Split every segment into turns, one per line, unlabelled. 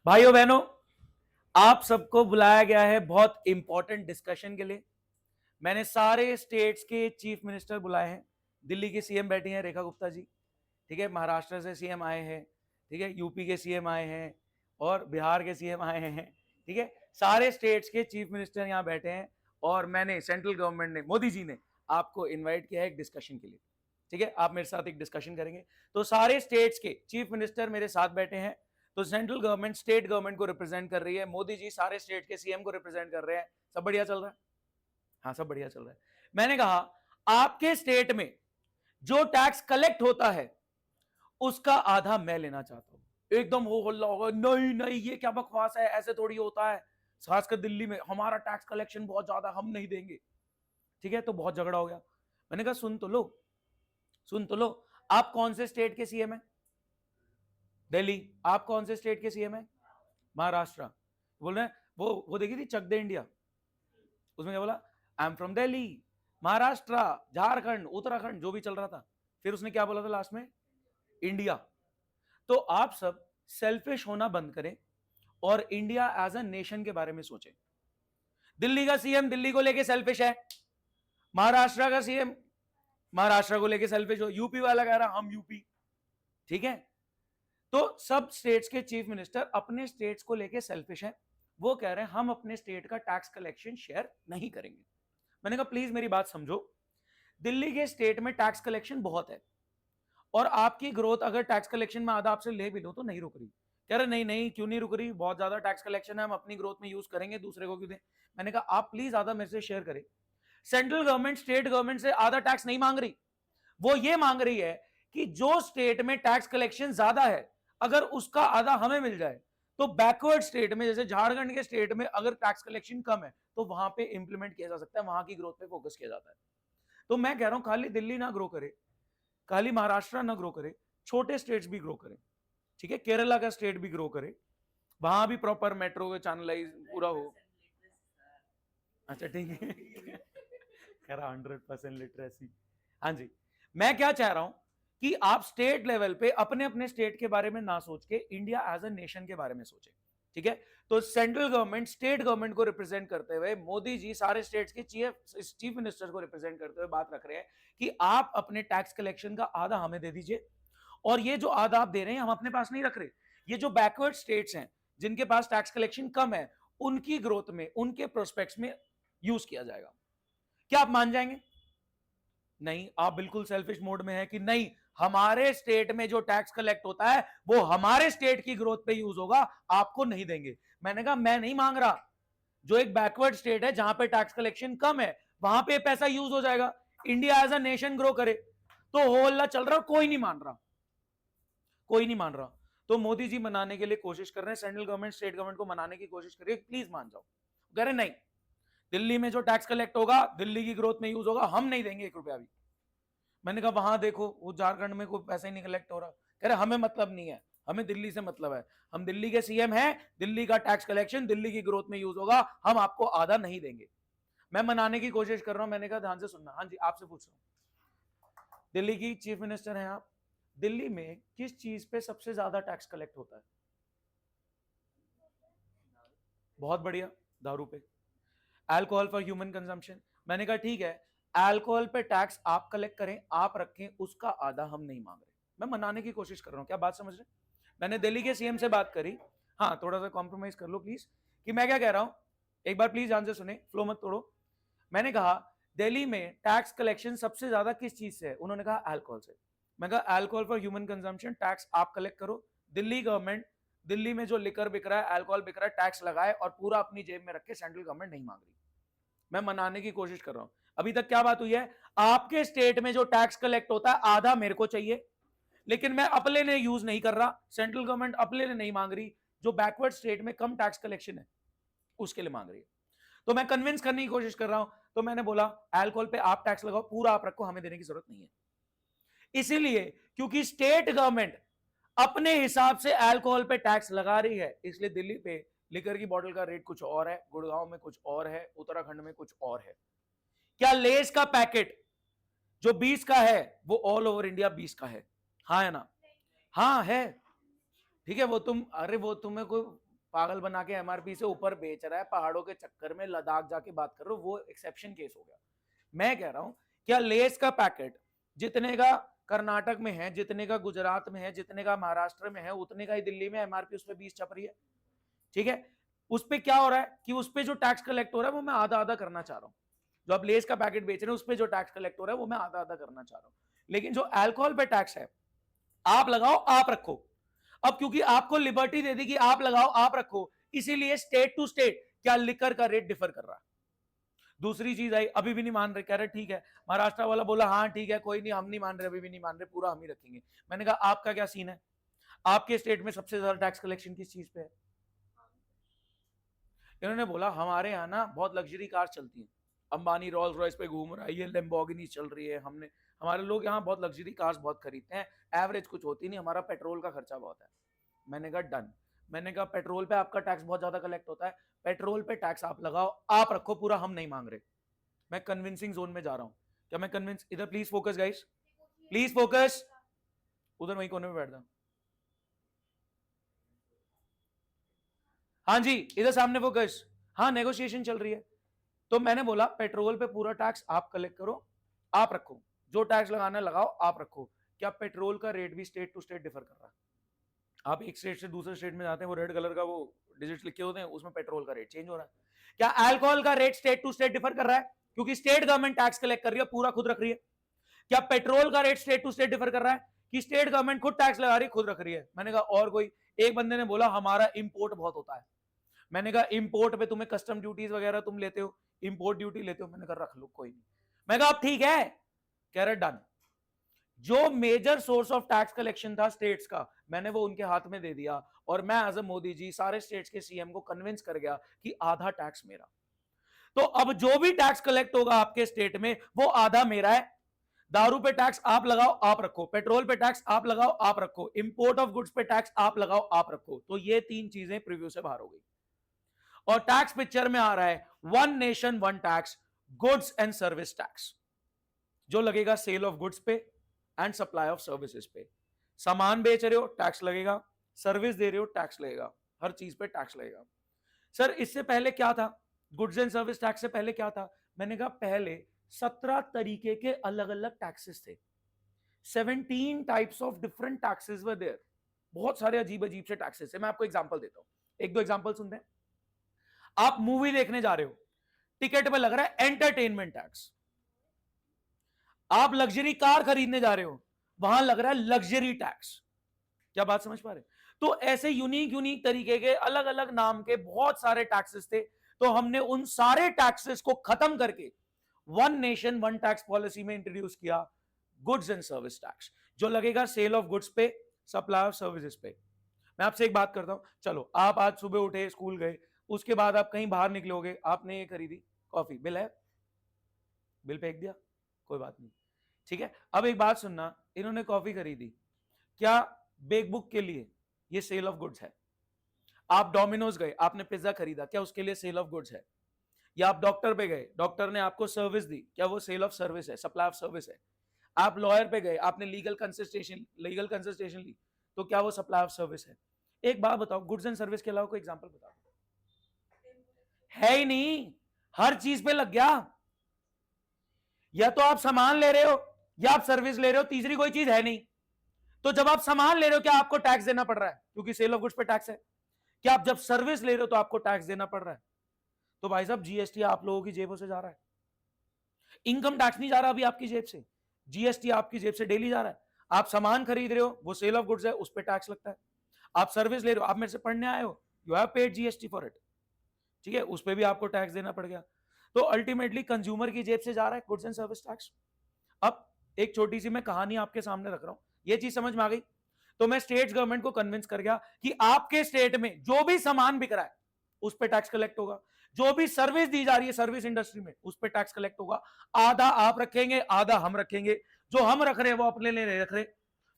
भाइयों बहनों, आप सबको बुलाया गया है बहुत इंपॉर्टेंट डिस्कशन के लिए। मैंने सारे स्टेट्स के चीफ मिनिस्टर बुलाए हैं। दिल्ली के सीएम बैठे हैं रेखा गुप्ता जी, ठीक है। महाराष्ट्र से सीएम आए हैं, ठीक है। यूपी के सीएम आए हैं और बिहार के सीएम आए हैं, ठीक है। सारे स्टेट्स के चीफ मिनिस्टर यहाँ बैठे हैं और मैंने सेंट्रल गवर्नमेंट ने, मोदी जी ने आपको इन्वाइट किया है एक डिस्कशन के लिए, ठीक है। आप मेरे साथ एक डिस्कशन करेंगे। तो सारे स्टेट्स के चीफ मिनिस्टर मेरे साथ बैठे हैं। तो सेंट्रल गवर्नमेंट स्टेट गवर्नमेंट को रिप्रेजेंट कर रही है, मोदी जी सारे स्टेट के सीएम को रिप्रेजेंट कर रहे हैं। सब बढ़िया चल रहा है? हाँ, सब बढ़िया चल रहा है। मैंने कहा आपके स्टेट में जो टैक्स कलेक्ट होता है उसका आधा मैं लेना चाहता हूं। एकदम हो हल्ला होगा, नहीं नहीं ये क्या बकवास है, ऐसे थोड़ी होता है, खासकर दिल्ली में हमारा टैक्स कलेक्शन बहुत ज्यादा, हम नहीं देंगे, ठीक है। तो बहुत झगड़ा हो गया। मैंने कहा सुन तो लो, सुन तो लो। आप कौन से स्टेट के सीएम है? दिल्ली। आप कौन से स्टेट के सीएम है? महाराष्ट्र। बोल रहे हैं वो देखी थी चक दे इंडिया, उसमें क्या बोला? I am from Delhi, Maharashtra, Jharkhand, Uttarakhand, जो भी चल रहा था। फिर उसने क्या बोला था लास्ट में? इंडिया। तो आप सब सेल्फिश होना बंद करें और इंडिया एज अ नेशन के बारे में सोचें। दिल्ली का सीएम दिल्ली को लेके सेल्फिश है, महाराष्ट्र का सीएम महाराष्ट्र को लेके सेल्फिश हो, यूपी वाला कह रहा हम यूपी, ठीक है। तो सब स्टेट्स के चीफ मिनिस्टर अपने स्टेट्स को लेके सेल्फिश हैं। वो कह रहे हैं हम अपने स्टेट का टैक्स कलेक्शन शेयर नहीं करेंगे। मैंने कहा प्लीज मेरी बात समझो, दिल्ली के स्टेट में टैक्स कलेक्शन बहुत है और आपकी ग्रोथ अगर टैक्स कलेक्शन में आधा आपसे ले भी लो तो नहीं रुक रही। कह रहे नहीं नहीं क्यों नहीं रुक रही, बहुत ज्यादा टैक्स कलेक्शन है, हम अपनी ग्रोथ में यूज करेंगे, दूसरे को क्यों दें। मैंने कहा आप प्लीज आधा मेरे से शेयर करें। सेंट्रल गवर्नमेंट स्टेट गवर्नमेंट से आधा टैक्स नहीं मांग रही, वो ये मांग रही है कि जो स्टेट में टैक्स कलेक्शन ज्यादा है अगर उसका आधा हमें मिल जाए तो बैकवर्ड स्टेट में, जैसे झारखंड के स्टेट में अगर टैक्स कलेक्शन कम है तो वहां पे इंप्लीमेंट किया जा सकता है, वहां की ग्रोथ पे फोकस किया जाता है। तो मैं कह रहा हूं खाली दिल्ली ना ग्रो करे, खाली महाराष्ट्र ना ग्रो करे, छोटे स्टेट्स भी ग्रो करें, ठीक है। केरला का स्टेट भी ग्रो करे, वहां भी प्रॉपर मेट्रो चैनलाइज पूरा हो। अच्छा ठीक है। कह रहा 100% लिटरेसी। हाँ जी, मैं क्या चाह रहा हूं कि आप स्टेट लेवल पे अपने अपने स्टेट के बारे में ना सोच के इंडिया एज अ नेशन के बारे में सोचे, ठीक है। तो सेंट्रल गवर्नमेंट स्टेट गवर्नमेंट को रिप्रेजेंट करते हुए, मोदी जी सारे स्टेट्स के चीफ मिनिस्टर को रिप्रेजेंट करते हुए बात रख रहे हैं कि आप अपने टैक्स कलेक्शन का आधा हमें दे दीजिए और ये जो आधा आप दे रहे हैं हम अपने पास नहीं रख रहे। ये जो बैकवर्ड स्टेट्स हैं जिनके पास टैक्स कलेक्शन कम है उनकी ग्रोथ में, उनके प्रोस्पेक्ट्स में यूज किया जाएगा। क्या आप मान जाएंगे? नहीं, आप बिल्कुल सेल्फिश मोड में है कि नहीं हमारे स्टेट में जो टैक्स कलेक्ट होता है वो हमारे स्टेट की ग्रोथ पे यूज होगा, आपको नहीं देंगे। मैंने कहा मैं नहीं मांग रहा, जो एक बैकवर्ड स्टेट है जहां पे टैक्स कलेक्शन कम है वहां पे पैसा यूज हो जाएगा, India as a nation grow करे। तो हो हल्ला चल रहा, कोई नहीं मान रहा, कोई नहीं मान रहा। तो मोदी जी मनाने के लिए कोशिश कर रहे हैं, सेंट्रल गवर्नमेंट स्टेट गवर्नमेंट को मनाने की कोशिश कर रही है, प्लीज मान जाओ। कह रहे नहीं, दिल्ली में जो टैक्स कलेक्ट होगा दिल्ली की ग्रोथ में यूज होगा, हम नहीं देंगे 1 रुपया भी। मैंने कहा वहां देखो वो झारखंड में कोई पैसा ही नहीं कलेक्ट हो रहा। कह रहे हमें मतलब नहीं है, हमें दिल्ली से मतलब है, हम दिल्ली के सीएम हैं, दिल्ली का टैक्स कलेक्शन दिल्ली की ग्रोथ में यूज होगा, हम आपको आधा नहीं देंगे। मैं मनाने की कोशिश कर रहा हूं। मैंने कहा ध्यान से सुनना। हाँ जी, आपसे पूछ रहा हूं, दिल्ली की चीफ मिनिस्टर हैं आप, दिल्ली में किस चीज पे सबसे ज्यादा टैक्स कलेक्ट होता है? बहुत बढ़िया, दारू पे। Alcohol for human consumption. मैंने कहा ठीक है, अल्कोहल पे टैक्स आप कलेक्ट करें, आप रखें, उसका आधा हम नहीं मांग रहे। मैं मनाने की कोशिश कर रहा हूं, क्या बात समझ रहे? मैंने दिल्ली के सीएम से बात करी। हाँ, थोड़ा सा कॉम्प्रोमाइज कर लो प्लीज, कि मैं क्या कह रहा हूं, एक बार प्लीज ध्यान से सुने, फ्लो मत तोड़ो। मैंने कहा दिल्ली में टैक्स कलेक्शन सबसे ज्यादा किस चीज से है? उन्होंने कहा अल्कोहल से। मैं कहा alcohol for human consumption tax आप कलेक्ट करो, दिल्ली गवर्नमेंट दिल्ली में जो लिकर बिक रहा है, अल्कोहल बिक रहा है, टैक्स लगाए और पूरा अपनी जेब में रखे, सेंट्रल गवर्नमेंट नहीं मांग रही। मैं मनाने की कोशिश कर रहा हूं। अभी तक क्या बात हुई है? आपके स्टेट में जो टैक्स कलेक्ट होता है आधा मेरे को चाहिए, लेकिन मैं अपने लिए यूज नहीं कर रहा, सेंट्रल गवर्नमेंट अपने लिए नहीं मांग रही, जो बैकवर्ड स्टेट में कम टैक्स कलेक्शन है उसके लिए मांग रही है। तो मैं कन्विंस करने की कोशिश कर रहा हूं। तो मैंने बोला अल्कोहल पे आप टैक्स लगाओ, पूरा आप रखो, हमें देने की जरूरत नहीं है। इसीलिए क्योंकि स्टेट गवर्नमेंट अपने हिसाब से अल्कोहल पे टैक्स लगा रही है, इसलिए दिल्ली पे लिकर की बोतल का रेट कुछ और है, गुड़गांव में कुछ और है, उत्तराखंड में कुछ और है। क्या लेस का पैकेट जो 20 का है वो ऑल ओवर इंडिया 20 का है? हाँ है ना? हाँ है, ठीक है। वो तुम, अरे वो तुम्हें कोई पागल बना के एमआरपी से ऊपर बेच रहा है, पहाड़ों के चक्कर में लद्दाख जाके बात कर रहे हो, वो एक्सेप्शन केस हो गया। मैं कह रहा हूं क्या लेस का पैकेट जितने का कर्नाटक में है, जितने का गुजरात में है, जितने का महाराष्ट्र में है, उतने का ही दिल्ली में एमआरपी उस पर 20 छप रही है, ठीक है। उस पर क्या हो रहा है कि उस पर जो टैक्स कलेक्ट हो रहा है वो मैं आधा आधा करना चाह रहा हूं। जो आप लेस का पैकेट बेच रहे हैं उस पर जो टैक्स कलेक्ट हो रहा है वो मैं आधा आधा करना चाह रहा हूं। लेकिन जो अल्कोहल पे टैक्स है, आप लगाओ आप रखो। अब क्योंकि आपको लिबर्टी दे दी कि आप लगाओ आप रखो, इसीलिए स्टेट टू स्टेट क्या लिकर का रेट डिफर कर रहा है। दूसरी चीज आई, अभी भी नहीं मान रहे, कह रहे ठीक है, महाराष्ट्र वाला बोला हाँ ठीक है कोई नहीं, हम नहीं मान रहे, अभी भी नहीं मान रहे, पूरा हम ही रखेंगे। मैंने कहा आपका क्या सीन है, आपके स्टेट में सबसे ज्यादा टैक्स कलेक्शन किस चीज पे है? इन्होंने बोला हमारे यहाँ ना बहुत लग्जरी कार चलती हैं, अंबानी रोल्स रॉयस पे घूम रहा है, ये लैम्बोर्गिनी चल रही है, हमने हमारे लोग यहाँ बहुत लग्जरी कार्स बहुत खरीदते हैं, एवरेज कुछ होती नहीं, हमारा पेट्रोल का खर्चा बहुत है। मैंने कहा डन। मैंने कहा पेट्रोल पे आपका टैक्स बहुत ज्यादा कलेक्ट होता है, पेट्रोल पे टैक्स आप लगाओ आप रखो, पूरा हम नहीं मांग रहे। मैं कन्विंसिंग जोन में जा रहा हूं, क्या मैं कन्विंस, इधर please focus guys, please focus, उधर वहीं कोने में बैठ जाओ। हाँ जी इधर सामने फोकस। हाँ नेगोशिएशन चल रही है, तो मैंने बोला पेट्रोल पे पूरा टैक्स आप कलेक्ट करो आप रखो, जो टैक्स लगाना है लगाओ आप रखो। क्या पेट्रोल का रेट भी स्टेट टू स्टेट डिफर कर रहा है? आप एक स्टेट से दूसरे स्टेट में जाते हैं, वो रेड कलर का वो डिजिट्स लिखे होते हैं, उसमें पेट्रोल का रेट चेंज हो रहा है। क्या अल्कोहल का rate state to state differ कर रहा है क्योंकि स्टेट गवर्नमेंट टैक्स कलेक्ट कर रही है, पूरा खुद रख रही है? क्या पेट्रोल का rate state to state differ कर रहा है कि स्टेट गवर्नमेंट खुद टैक्स लगा रही है, खुद रख रही है? मैंने कहा और कोई? एक बंदे ने बोला हमारा इंपोर्ट बहुत होता है। मैंने कहा इंपोर्ट पे तुम्हें कस्टम ड्यूटीज वगैरह तुम लेते हो, इंपोर्ट ड्यूटी लेते हो। मैंने कहा रख लो कोई नहीं। मैं कहा अब ठीक है, कह रहे डन। जो major source of tax collection था स्टेट्स का, मैंने वो उनके हाथ में दे दिया, और मैं एज अ मोदी जी सारे स्टेट्स के सीएम को कन्विंस कर गया कि आधा टैक्स मेरा। तो अब जो भी टैक्स कलेक्ट होगा आपके स्टेट में वो आधा मेरा है। दारू पे टैक्स आप लगाओ आप रखो, पेट्रोल पे टैक्स आप लगाओ आप रखो, इंपोर्ट ऑफ गुड्स पे टैक्स आप लगाओ आप रखो। तो ये तीन चीजें प्रीव्यू से बाहर हो गई, और टैक्स पिक्चर में आ रहा है one nation one tax, goods and service tax, जो लगेगा सेल ऑफ गुड्स पे एंड सप्लाई ऑफ सर्विसेज पे। सामान बेच रहे हो टैक्स लगेगा, सर्विस दे रहे हो टैक्स लगेगा, हर चीज पे टैक्स लगेगा। सर इससे पहले क्या था, गुड्स एंड सर्विस टैक्स से पहले क्या था? मैंने कहा पहले 17 तरीके के अलग अलग टैक्सेस थे, 17 types of different taxes were there. बहुत सारे अजीब अजीब से टैक्सेस है। मैं आपको एग्जांपल देता हूं, एक दो एग्जांपल सुनते हैं। आप मूवी देखने जा रहे हो, टिकट पे लग रहा है एंटरटेनमेंट टैक्स। आप लग्जरी कार खरीदने जा रहे हो, वहां लग रहा है लग्जरी टैक्स। क्या बात समझ पा रहे? तो ऐसे यूनिक यूनिक तरीके के अलग अलग नाम के बहुत सारे टैक्सेस थे, तो हमने उन सारे टैक्सेस को खत्म करके one nation one tax policy में इंट्रोड्यूस किया गुड्स एंड सर्विस टैक्स, जो लगेगा सेल ऑफ गुड्स पे, सप्लाई ऑफ सर्विसेज पे। मैं आपसे एक बात करता हूं, चलो आप आज सुबह उठे स्कूल गए, उसके बाद आप कहीं बाहर निकलोगे, आपने ये खरीदी कॉफी, बिल है, बिल फेंक दिया, कोई बात नहीं, ठीक है। अब एक बात सुनना, इन्होंने कॉफी खरीदी, क्या बेक बुक के लिए ये सेल ऑफ गुड्स है? आप डोमिनोज गए, आपने पिज्जा खरीदा, क्या उसके लिए सेल ऑफ गुड्स है? या आप डॉक्टर पे गए, डॉक्टर ने आपको सर्विस दी, क्या वो सेल ऑफ सर्विस है, सप्लाई ऑफ सर्विस है? आप लॉयर पे गए, आपने लीगल कंसल्टेशन ली, तो क्या वो सप्लाई ऑफ सर्विस है? एक बात बताओ, गुड्स एंड सर्विस के अलावा कोई एग्जांपल बताओ। है ही नहीं, हर चीज पे लग गया। या तो आप सामान ले रहे हो या आप सर्विस ले रहे हो, तीसरी कोई चीज है नहीं। तो जब आप सामान ले रहे हो क्या आपको टैक्स देना पड़ रहा है क्योंकि सेल ऑफ गुड्स पे टैक्स है? क्या आप जब सर्विस ले रहे हो तो आपको टैक्स देना पड़ रहा है? तो भाई साहब जीएसटी आप लोगों की जेबों से जा रहा है, इनकम टैक्स नहीं जा रहा अभी आपकी जेब से, जीएसटी आपकी जेब से डेली जा रहा है। आप सामान खरीद रहे हो, वो सेल ऑफ गुड्स है, उस पर टैक्स लगता है। आप सर्विस ले रहे हो, आप मेरे से पढ़ने आए हो, you have paid GST for it, ठीक है, उस पर भी आपको टैक्स देना पड़ गया। तो अल्टीमेटली कंज्यूमर की जेब से जा रहा है गुड्स एंड सर्विस टैक्स। अब एक छोटी सी मैं कहानी आपके सामने रख रहा हूं, ये चीज समझ में आ गई? तो मैं स्टेट गवर्नमेंट को कन्विंस कर गया कि आपके स्टेट में जो भी सामान बिक रहा है उस पर टैक्स कलेक्ट होगा, जो भी सर्विस दी जा रही है सर्विस इंडस्ट्री में उस पर टैक्स कलेक्ट होगा। आधा आप रखेंगे, आधा हम रखेंगे, जो हम रख रहे हैं वो अपने लिए नहीं रख रहे,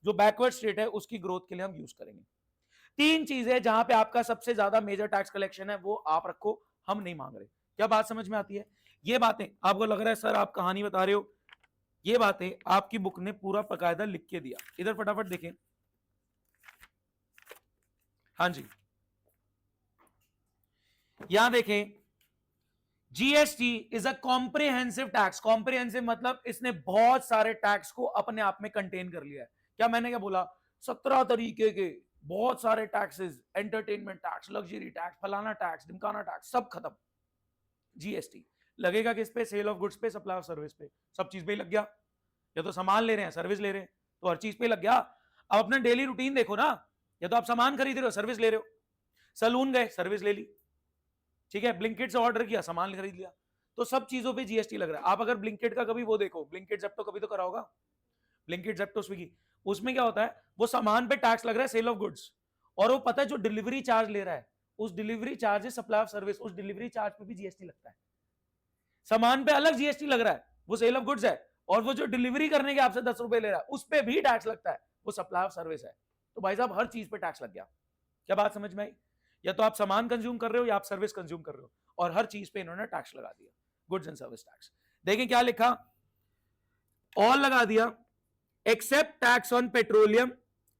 जो बैकवर्ड स्टेट है उसकी ग्रोथ के लिए हम यूज करेंगे। तीन चीजें जहां पे आपका सबसे ज्यादा मेजर टैक्स कलेक्शन है वो आप रखो, हम नहीं मांग रहे। क्या बात समझ में आती है? ये बातें आपको लग रहा है सर आप कहानी बता रहे हो, ये बातें आपकी बुक ने पूरा बकायदा लिख के दिया। इधर फटाफट देखें, हाँ जी, यहां देखें, GST is a comprehensive tax. Comprehensive मतलब इसने बहुत सारे टैक्स को अपने आप में कंटेन कर लिया है। क्या मैंने क्या बोला, 17 तरीके के बहुत सारे taxes, entertainment tax, luxury tax, फलाना टैक्स, ढिमकाना टैक्स, सब खत्म। जीएसटी लगेगा किस पे, सेल ऑफ गुड्स पे, सप्लाई ऑफ सर्विस पे, सब चीज पे ही लग गया। या तो सामान ले रहे हैं, सर्विस ले रहे हैं, तो हर चीज पे लग गया। अब अपना डेली रूटीन देखो ना, या तो आप सामान खरीद रहे हो, सर्विस ले रहे हो, सलून गए, सर्विस ले ली, ठीक है, ब्लिंकिट से ऑर्डर किया, सामान खरीद लिया, तो सब चीजों पे जीएसटी लग रहा है। आप अगर ब्लिंकिट का कभी वो देखो, ब्लिंकिट जेप्टो कभी तो करा होगा, ब्लिंकिट जेप्टो स्विगी, उसमें क्या होता है, वो सामान पे टैक्स लग रहा है, सेल ऑफ गुड्स, और वो पता है जो डिलीवरी चार्ज ले रहा है, उस delivery charge, supply of service, उस डिलीवरी चार्ज पे भी जीएसटी लगता है। सामान पे अलग जीएसटी लग रहा है, वो सेल ऑफ गुड्स है, और वो जो डिलीवरी करने के आपसे 10 रुपए ले रहा है, उस पर भी टैक्स लगता है, वो सप्लाई ऑफ सर्विस है। तो भाई साहब हर चीज पे टैक्स लग गया। क्या बात समझ में आई? या तो आप सामान कंज्यूम कर रहे हो या आप सर्विस कंज्यूम कर रहे हो, और हर चीज पे इन्होंने टैक्स लगा दिया, गुड्स एंड सर्विस टैक्स। देखें क्या लिखा, ऑल लगा दिया, except tax on petroleum,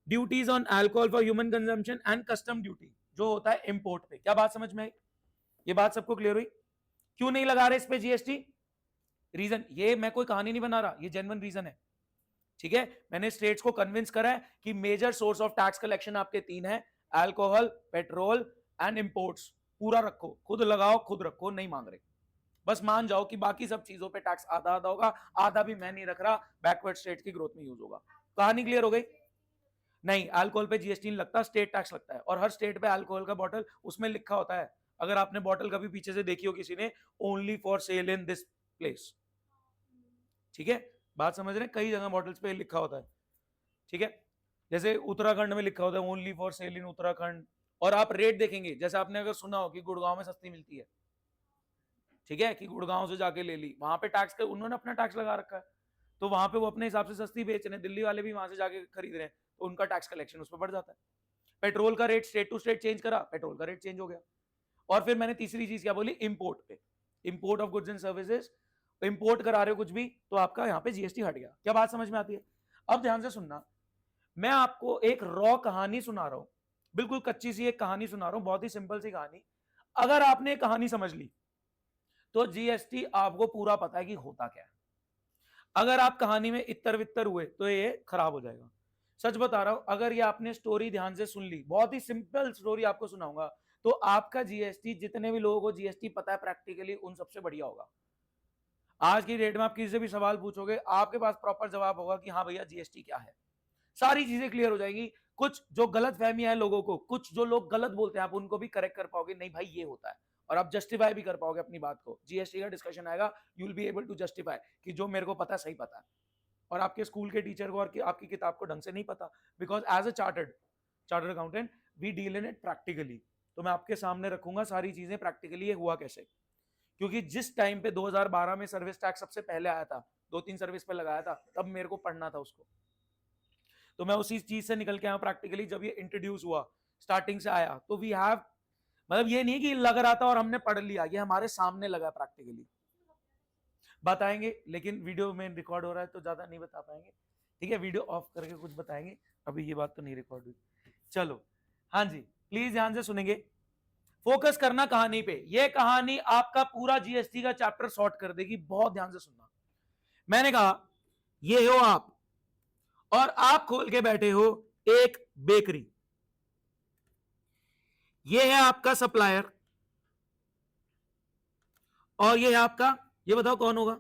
duties on alcohol for human consumption and custom duty, जो होता है इंपोर्ट पे। क्या बात समझ में आई? ये बात सबको क्लियर हुई? क्यों नहीं लगा रहे इस पे जीएसटी? रीजन, ये मैं कोई कहानी नहीं बना रहा, ये जेन्युइन रीजन है, ठीक है। मैंने स्टेट्स को कन्विंस करा है कि major source of tax collection आपके 3 है, अल्कोहल, पेट्रोल एंड इंपोर्ट्स। पूरा रखो, खुद लगाओ, खुद रखो, नहीं मांग रहे, बस मान जाओ कि बाकी सब चीजों पे टैक्स आधा आधा होगा, आधा भी मैं नहीं रख रहा, बैकवर्ड स्टेट की ग्रोथ में यूज होगा। कहानी क्लियर हो गई? नहीं, अल्कोहल पे जीएसटी नहीं लगता, स्टेट टैक्स लगता है, और हर स्टेट पे अल्कोहल का बॉटल उसमें लिखा होता है, अगर आपने बॉटल कभी पीछे से देखी हो किसी ने, only for sale in this place, ठीक है, बात समझ रहे हैं, कई जगह बॉटल्स पे लिखा होता है, ठीक है। जैसे उत्तराखंड में लिखा होता है ओनली फॉर सेल इन उत्तराखंड, और आप रेट देखेंगे, जैसे आपने अगर सुना हो कि गुड़गांव में सस्ती मिलती है, ठीक है, कि गुड़गांव से जाके ले ली, वहां पे टैक्स, उन्होंने अपना टैक्स लगा रखा है, तो वहां पे वो अपने हिसाब से सस्ती बेच रहे हैं, दिल्ली वाले भी वहां से जाके खरीद रहे हैं, तो उनका टैक्स कलेक्शन उस पर बढ़ जाता है। पेट्रोल का rate state to state change करा, पेट्रोल का रेट चेंज हो गया। और फिर मैंने तीसरी चीज क्या बोली, इंपोर्ट पे, import of goods and services, import करा रहे हो कुछ भी, तो आपका यहाँ पे जीएसटी हट गया। क्या बात समझ में आती है? अब ध्यान से सुनना, मैं आपको एक रॉ कहानी सुना रहा हूं, बिल्कुल कच्ची सी एक कहानी सुना रहा हूं, बहुत ही सिंपल सी कहानी। अगर आपने कहानी समझ ली तो जीएसटी आपको पूरा पता है कि होता क्या है। अगर आप कहानी में इत्तर वित्तर हुए तो ये खराब हो जाएगा। सच बता रहा हूं, अगर ये आपने स्टोरी ध्यान से सुन ली, बहुत ही सिंपल स्टोरी आपको सुनाऊंगा, तो आपका जीएसटी, जितने भी लोगों को जीएसटी पता है प्रैक्टिकली, उन सबसे बढ़िया होगा। आज की डेट में आप किसी से भी सवाल पूछोगे, आपके पास प्रॉपर जवाब होगा कि हाँ भैया जीएसटी क्या है, सारी चीजें क्लियर हो जाएंगी। कुछ जो गलत फहमियां है लोगों को, कुछ जो लोग गलत बोलते हैं, आप उनको भी करेक्ट कर पाओगे, नहीं भाई ये होता है, और आप जस्टिफाई भी कर पाओगे अपनी बात को। जीएसटी का डिस्कशन आएगा, you will be able to justify कि जो मेरे को पता सही पता है, और आपके स्कूल के टीचर को और आपकी किताब को ढंग से नहीं पता, because as a chartered accountant we deal in it practically. तो मैं आपके सामने रखूंगा सारी चीजें प्रैक्टिकली, ये हुआ कैसे, क्योंकि जिस टाइम पे 2012 में सर्विस टैक्स सबसे पहले आया था, 2-3 सर्विस पे लगाया था, तब मेरे को पढ़ना था उसको, तो मैं उसी चीज से निकल के आया प्रैक्टिकली। जब ये इंट्रोड्यूस हुआ, स्टार्टिंग से आया, तो वी हैव, मतलब ये नहीं कि लग रहा था और हमने पढ़ लिया, ये हमारे सामने लगा प्रैक्टिकली। बताएंगे, लेकिन वीडियो में रिकॉर्ड हो रहा है तो ज्यादा नहीं बता पाएंगे, ठीक है, वीडियो ऑफ करके कुछ बताएंगे, अभी ये बात तो नहीं रिकॉर्ड हुई। चलो, हाँ जी, प्लीज ध्यान से सुनेंगे, फोकस करना कहानी पे, ये कहानी आपका पूरा जीएसटी का चैप्टर सॉर्ट कर देगी, बहुत ध्यान से सुनना। मैंने कहा ये हो आप, और आप खोल के बैठे हो एक बेकरी, ये है आपका सप्लायर, और ये है आपका, ये बताओ कौन होगा,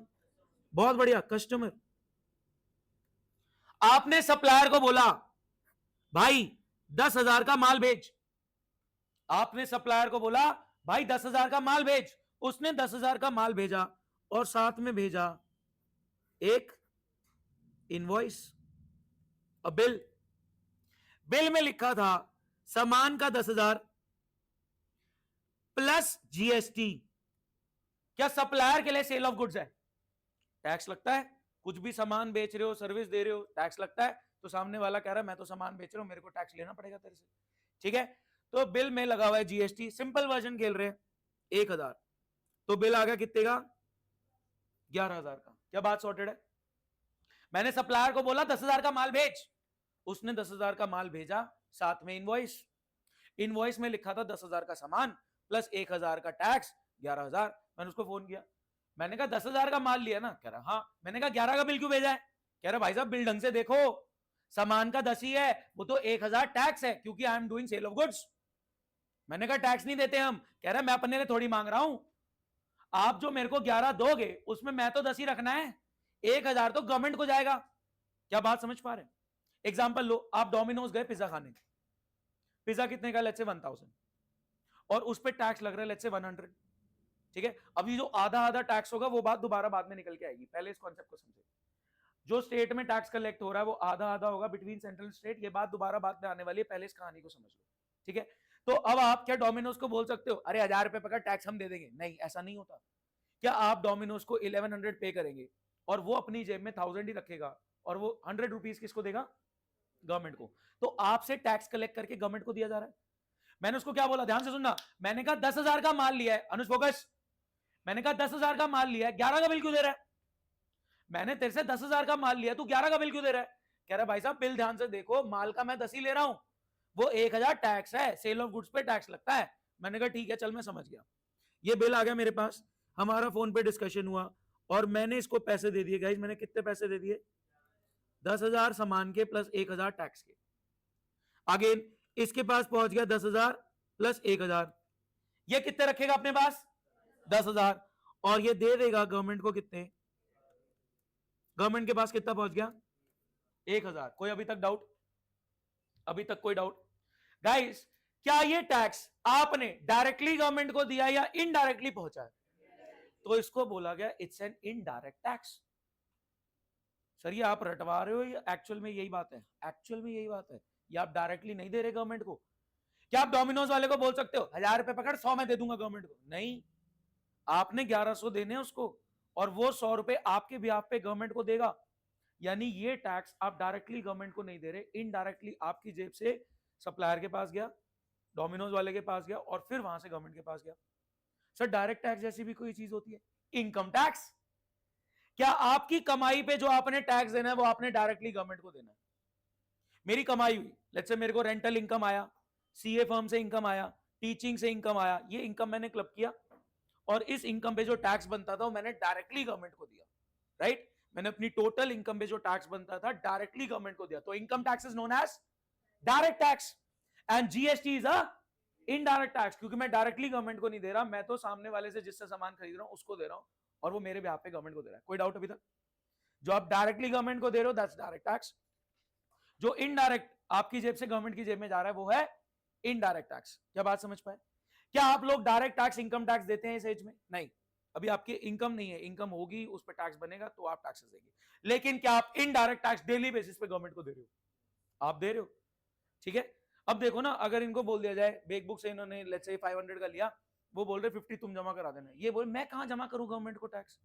बहुत बढ़िया, कस्टमर। आपने सप्लायर को बोला भाई 10,000 का माल भेज, आपने सप्लायर को बोला भाई 10,000 का माल भेज, उसने 10,000 का माल भेजा, और साथ में भेजा एक इनवॉइस, बिल, बिल में लिखा था सामान का 10,000 प्लस जीएसटी। क्या सप्लायर के लिए सेल ऑफ गुड्स है, टैक्स लगता है, कुछ भी सामान बेच रहे हो, सर्विस दे रहे हो, टैक्स लगता है, तो सामने वाला कह रहा है मैं तो सामान बेच रहा हूं, मेरे को टैक्स लेना पड़ेगा तेरे से, ठीक है। तो बिल में लगा हुआ है जीएसटी, सिंपल वर्जन खेल रहे हैं, 1,000, तो बिल आ गया कितने का, 11,000 का। क्या बात सॉर्टेड है? मैंने सप्लायर को बोला 10,000 का माल भेज, उसने 10,000 का माल भेजा, साथ में इनवॉइस। इनवॉइस में लिखा था 10,000 का सामान प्लस 1,000 का टैक्स 11,000। मैंने उसको फोन किया, मैंने कहा 10,000 का माल लिया ना? कह रहा हाँ। मैंने कहा 11 का बिल क्यों भेजा है? कह रहा भाई साहब बिल ढंग से देखो, सामान का 10 ही है, वो तो 1,000 टैक्स है क्योंकि I am doing sale of goods. मैंने कहा टैक्स नहीं देते हम। कह रहा मैं अपने लिए थोड़ी मांग रहा हूं, आप जो मेरे को 11 दोगे उसमें मैं तो 10 ही रखना है, 1,000 तो गवर्नमेंट को जाएगा। क्या बात समझ पा रहे हैं? एग्जाम्पल लो, आप डोमिनोज गए पिज्जा खाने, पिज्जा कितने का? लेट्स से 1,000, और उस पर टैक्स लग रहा है लेट्स से 100। ठीक है, अभी जो आधा आधा टैक्स होगा वो बात दोबारा बाद में निकल के आएगी, पहले इस कॉन्सेप्ट को समझे। जो स्टेट में टैक्स कलेक्ट हो रहा है वो आधा आधा होगा बिटवीन सेंट्रल स्टेट, ये बात दोबारा बाद में आने वाली है, पहले इस कहानी को समझ लो। ठीक है, तो अब आप क्या डोमिनोज को बोल सकते हो अरे 1,000 रुपए का टैक्स हम दे देंगे? नहीं, ऐसा नहीं होता। क्या आप डोमिनोज को 1100 पे करेंगे और वो अपनी जेब में 1,000 ही रखेगा और वो 100 रुपीज किसको देगा? गवर्नमेंट को। तो आपसे टैक्स कलेक्ट करके गवर्नमेंट को दिया जा रहा है। मैंने उसको क्या बोला, ध्यान से सुनना, मैंने कहा 10,000 का माल लिया है, अनुज फोकस, मैंने कहा 10,000 का माल लिया है, 11 का बिल क्यों दे रहा है? मैंने तेरे से 10,000 का माल लिया, तू 11 का बिल क्यों दे रहा है? कह रहा भाई साहब बिल ध्यान से देखो, माल का मैं 10 ही ले रहा हूं, वो 1,000 टैक्स है, सेल ऑफ गुड्स पे टैक्स लगता है। मैंने कहा ठीक है चल मैं समझ गया। ये बिल आ गया मेरे पास, हमारा फोन पे डिस्कशन हुआ और मैंने इसको पैसे दे दिए। गाइस मैंने कितने पैसे दे दिए? 10,000 सामान के प्लस 1,000 टैक्स के। अगेन इसके पास पहुंच गया 10,000 प्लस 1,000, ये कितने रखेगा अपने पास? 10,000, और ये दे देगा गवर्नमेंट को कितने? गवर्नमेंट के पास कितना पहुंच गया? 1,000। कोई अभी तक डाउट? अभी तक कोई डाउट? गाइस क्या ये टैक्स आपने डायरेक्टली गवर्नमेंट को दिया या इनडायरेक्टली पहुंचा है? तो इसको बोला गया it's an indirect tax. Sir ये आप रटवा रहे हो, ये एक्चुअल में यही बात है, एक्चुअल में यही बात है, ये आप डायरेक्टली नहीं दे रहे गवर्नमेंट को। क्या आप डोमिनोज वाले को बोल सकते हो 1,000 रुपए पकड़ 100 मैं दे दूंगा गवर्नमेंट को? नहीं, आपने 1,100 देने उसको और वो 100 रुपए आपके बिहाफ पे गवर्नमेंट को देगा। यानी ये टैक्स आप डायरेक्टली गवर्नमेंट को नहीं दे रहे, इनडायरेक्टली आपकी जेब से सप्लायर के पास गया, डोमिनोज वाले के पास गया और फिर वहां से गवर्नमेंट के पास गया। सर डायरेक्ट टैक्स जैसी भी कोई चीज होती है? Income tax. क्या आपकी कमाई पे जो आपने टैक्स देना है वो आपने डायरेक्टली गवर्नमेंट को देना है? मेरी कमाई हुई, लेट्स से मेरे को रेंटल इनकम आया, सीए फर्म से इनकम आया, टीचिंग से इनकम आया, ये इनकम मैंने क्लब किया और इस इनकम पे जो टैक्स बनता था वो मैंने डायरेक्टली गवर्नमेंट को दिया, राइट? मैंने अपनी टोटल इनकम पे जो टैक्स बनता था डायरेक्टली गवर्नमेंट को दिया। तो income tax is known as direct tax and GST is a indirect tax, क्योंकि मैं डायरेक्टली गवर्नमेंट को नहीं दे रहा, मैं तो सामने वाले से जिससे सामान खरीद रहा हूं उसको दे रहा हूं और वो मेरे बिहाफ पे गवर्नमेंट को दे रहा है। कोई डाउट अभी तक? जो आप डायरेक्टली गवर्नमेंट को दे रहे हो दैट्स डायरेक्ट टैक्स, जो इनडायरेक्ट आपकी जेब से गवर्नमेंट की जेब में जा रहा है वो है इनडायरेक्ट टैक्स। क्या बात समझ पाए? क्या आप लोग डायरेक्ट टैक्स इनकम टैक्स देते हैं इस एज में? नहीं, अभी आपकी इनकम नहीं है, इनकम होगी उस पर टैक्स बनेगा तो आप टैक्सेस देंगे। लेकिन क्या आप इनडायरेक्ट टैक्स डेली बेसिस पे गवर्नमेंट को दे रहे हो? आप दे रहे हो, ठीक है। अब देखो ना, अगर इनको बोल दिया जाए बेक बुक से इन्होंने लेट्स से 500 का लिया, वो बोल रहे 50 तुम जमा करा देना, ये बोल मैं कहां जमा करूं गवर्नमेंट को टैक्स?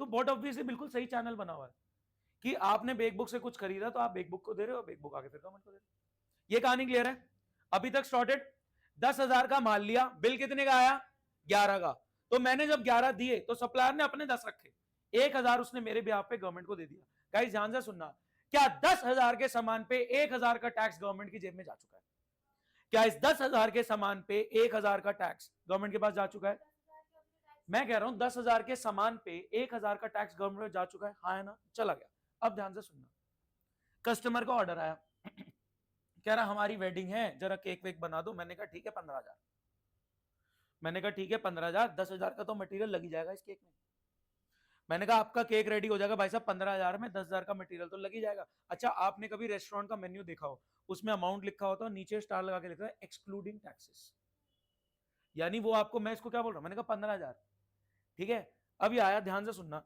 तो बहुत ऑब्वियसली बिल्कुल सही चैनल बना हुआ है कि आपने बेक बुक से कुछ खरीदा तो आप बेक बुक को दे रहे हो, बेक बुक आगे फिर गवर्नमेंट को दे रहे हो। ये कहानी क्लियर है? अभी तक सॉर्टेड? 10,000 का माल लिया, बिल कितने का आया? 11 का। तो मैंने जब 11 दिए तो सप्लायर ने अपने 10 रखे, 1,000 उसने मेरे बिहाफ पे गवर्नमेंट को दे दिया। गाइस ध्यान से सुनना, क्या 10,000 के सामान पे 1,000 का टैक्स गवर्नमेंट की जेब में जा चुका है? क्या इस 10,000 के सामान पे 1,000 का टैक्स गवर्नमेंट के पास जा चुका है? मैं कह रहा हूं 10,000 के सामान पे 1,000 का टैक्स गवर्नमेंट में जा चुका है, हाँ है ना? चला गया। अब ध्यान से सुनना, कस्टमर का ऑर्डर आया, कह रहा हमारी वेडिंग है जरा केक वेक बना दो। मैंने कहा ठीक है 15,000। मैंने कहा ठीक है 15,000, 10,000 का तो मटेरियल लग ही जाएगा इस केक में। मैंने कहा आपका केक रेडी हो जाएगा भाई साहब 15,000 में, 10,000 का मटेरियल तो लग ही जाएगा। अच्छा आपने कभी रेस्टोरेंट का मेन्यू देखा हो, उसमें अमाउंट लिखा होता है, नीचे स्टार लगा के लिखा है एक्सक्लूडिंग टैक्सेस, यानी वो आपको, मैं इसको क्या बोल रहा हूं, मैंने कहा 15,000, ठीक है। अब ये आया, ध्यान से सुनना,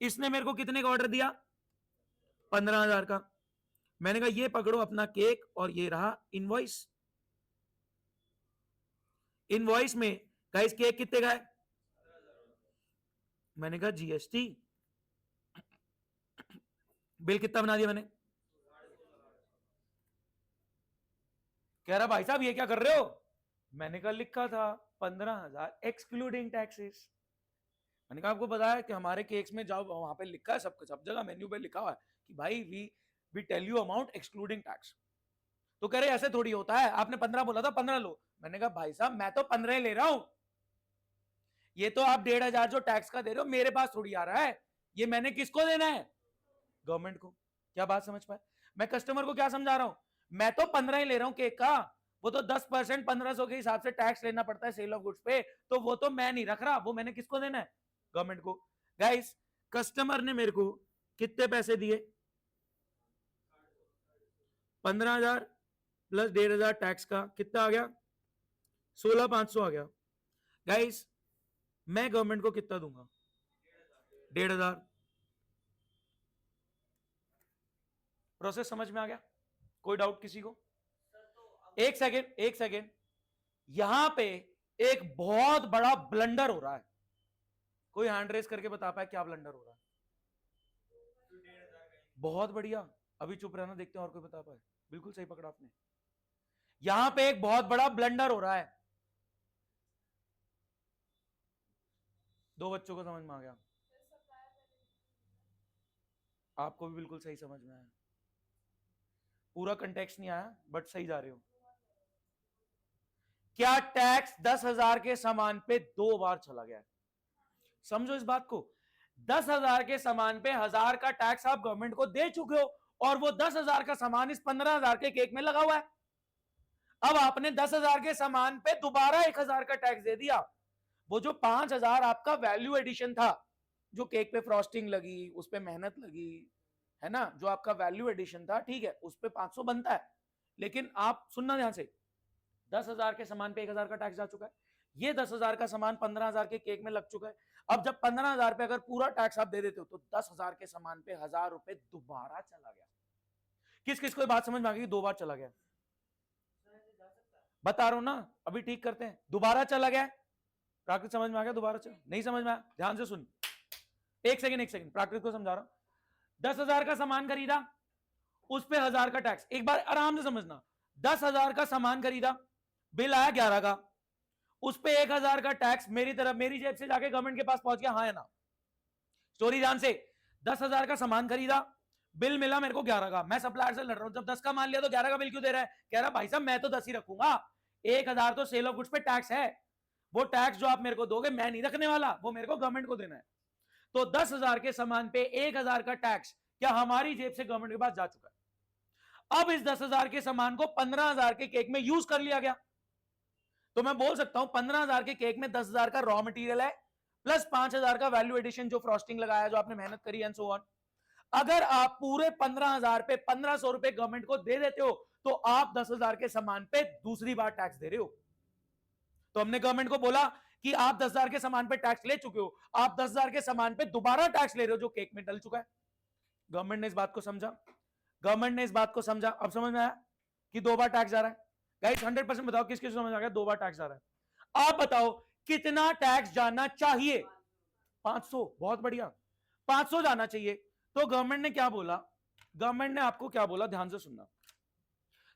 इसने मेरे को कितने का ऑर्डर दिया? 15,000 का। मैंने कहा ये पकड़ो अपना केक और ये रहा इनवॉइस। इनवॉइस में गाइस केक कितने का है? मैंने कहा जीएसटी। बिल कितना बना दिया मैंने? कह रहा भाई साहब ये क्या कर रहे हो? मैंने कहा लिखा था 15,000 एक्सक्लूडिंग टैक्सेस। मैंने कहा आपको बताया कि हमारे केक्स में जाओ वहां पे लिखा है, सब जगह मेन्यू पे लिखा हुआ है कि भाई we tell you amount excluding tax. तो कह रहे ऐसे थोड़ी होता है, आपने 15 बोला था, 15 लो। मैंने कहा भाई साहब मैं तो 15 ही ले रहा हूं, ये तो आप 1,500 जो टैक्स का दे रहे हो मेरे पास थोड़ी आ रहा है, ये मैंने किसको देना है? गवर्नमेंट को। क्या बात समझ पाए? मैं कस्टमर को क्या समझा रहा हूं, मैं तो 15 ही ले रहा हूं केक का, वो तो 10% 1500 के हिसाब से टैक्स लेना पड़ता है सेल ऑफ गुड्स पे, तो वो तो मैं नहीं रख रहा, वो मैंने किसको देना है? गवर्नमेंट को। गाइस कस्टमर ने मेरे को कितने पैसे दिए? 15,000 प्लस 1,500 टैक्स का कितना आ गया? 16,500 आ गया। गाइस मैं गवर्नमेंट को कितना दूंगा? 1,500। प्रोसेस समझ में आ गया? कोई डाउट किसी को? एक सेकेंड, एक सेकेंड, यहां पे एक बहुत बड़ा ब्लंडर हो रहा है। कोई हैंड रेस करके बता पाए क्या ब्लंडर हो रहा है? बहुत बढ़िया, अभी चुप रहना, देखते हैं और कोई बता पाए। बिल्कुल सही पकड़ा आपने। यहां पे एक बहुत बड़ा ब्लंडर हो रहा है। दो बच्चों को समझ में आ गया, आपको भी बिल्कुल सही समझ में आया। पूरा कंटेक्स्ट नहीं आया बट सही जा रहे हो। क्या टैक्स 10,000 के सामान पे 2 बार चला गया है? समझो इस बात को, 10,000 के सामान पे 1,000 का टैक्स आप गवर्नमेंट को दे चुके हो, और वो 10,000 का सामान इस 15,000 के केक में लगा हुआ है। अब आपने 10,000 के सामान पे दोबारा 1,000 का टैक्स दे दिया। वो जो 5,000 आपका वैल्यू एडिशन था, जो केक पे फ्रॉस्टिंग लगी, उस पे मेहनत लगी, है ना, जो आपका वैल्यू एडिशन था, ठीक है, उस पे 500 बनता है। लेकिन आप सुनना ध्यान से, 10,000 के सामान पे 1,000 का टैक्स जा चुका है, ये 10,000 का सामान 15,000 के केक में लग चुका है। अब जब 15,000 पे अगर पूरा टैक्स आप दे देते हो, तो 10,000 के सामान पे 1,000 रुपए दोबारा चला गया। किस किस को बात समझ में आ गई? 2 बार चला गया, बता रहा हूं ना, अभी ठीक करते हैं। दोबारा चला गया, प्राकृतिक समझ में आ गया? दोबारा चला नहीं समझ में आया? ध्यान से सुन, एक सेकंड, प्राकृतिक को समझा रहा हूं। 10,000 का सामान खरीदा, उस पे 1,000 का टैक्स, एक बार आराम से समझना, 10,000 का सामान खरीदा, बिल आया 11 का, उस पे 1,000 का टैक्स मेरी तरफ, मेरी जेब से जाके गवर्नमेंट के पास पहुंच गया, हाँ या ना? स्टोरी ध्यान से, 10,000 का सामान खरीदा, बिल मिला मेरे को 11 का, मैं सप्लायर से लड़ रहा हूं, जब 10 का मान लिया तो 11 का बिल क्यों दे रहा है? कह रहा भाई साहब मैं तो 10 ही रखूंगा, 1,000 तो सेल ऑफ गुड्स पे टैक्स है, वो टैक्स जो आप मेरे को दोगे मैं नहीं रखने वाला, वो मेरे को गवर्नमेंट को देना है। तो 10,000 के सामान पे 1,000 का टैक्स क्या हमारी जेब से गवर्नमेंट के पास जा चुका है। अब इस 10,000 के सामान को 15,000 के केक में यूज कर लिया गया, तो मैं बोल सकता हूं 15,000 के केक में 10,000 का रॉ मटेरियल है, प्लस 5,000 का वैल्यू एडिशन जो फ्रॉस्टिंग लगाया, जो आपने मेहनत करी एंड सो ऑन। अगर आप पूरे 15,000 पे 1,500 रुपए गवर्नमेंट को दे देते हो, तो आप 10,000 के सामान पे दूसरी बार टैक्स दे रहे हो। तो हमने गवर्नमेंट को बोला कि आप 10,000 के सामान पे टैक्स ले चुके हो, आप 10,000 के सामान पे दोबारा टैक्स ले रहे हो जो केक में डल चुका है। गवर्नमेंट ने इस बात को समझा, गवर्नमेंट ने इस बात को समझा। अब समझ में आया कि 2 बार टैक्स जा रहा है? गाइस 100% बताओ किस किस समझ आ गया 2 बार टैक्स जा रहा है? आप बताओ कितना टैक्स जाना चाहिए? 500, बहुत बढ़िया, 500 जाना चाहिए। तो गवर्नमेंट ने क्या बोला? गवर्नमेंट ने आपको क्या बोला, ध्यान से सुनना।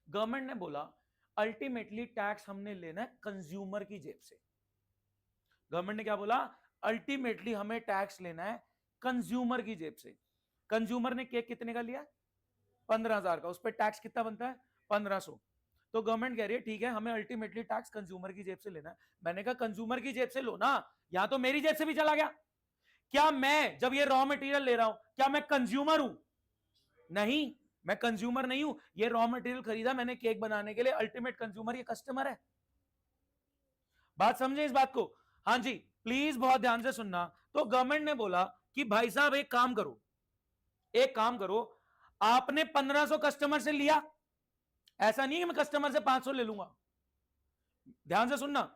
गवर्नमेंट ने बोला अल्टीमेटली टैक्स हमने लेना है कंज्यूमर की जेब से। गवर्नमेंट ने क्या बोला? अल्टीमेटली हमें टैक्स लेना है कंज्यूमर की जेब से। कंज्यूमर ने केक कितने का लिया? 15,000 का, उस पर टैक्स कितना बनता है? 1,500। तो गवर्नमेंट कह रही है ठीक है, हमें अल्टीमेटली टैक्स कंज्यूमर की जेब से लेना है। मैंने कहा कंज्यूमर की जेब से लो ना, यहां तो मेरी जेब से भी चला गया। क्या मैं जब ये रॉ मटेरियल ले रहा हूं, क्या मैं कंज्यूमर हूं? नहीं, मैं कंज्यूमर नहीं हूं। ये रॉ मटेरियल खरीदा मैंने केक बनाने के लिए, अल्टीमेट कंज्यूमर ये कस्टमर है। बात समझे इस बात को? हाँ जी, प्लीज बहुत ध्यान से सुनना। तो गवर्नमेंट ने बोला कि भाई साहब एक काम करो, एक काम करो, आपने 1,500 कस्टमर से लिया, ऐसा नहीं है कि मैं कस्टमर से 500 ले लूंगा। ध्यान से सुनना,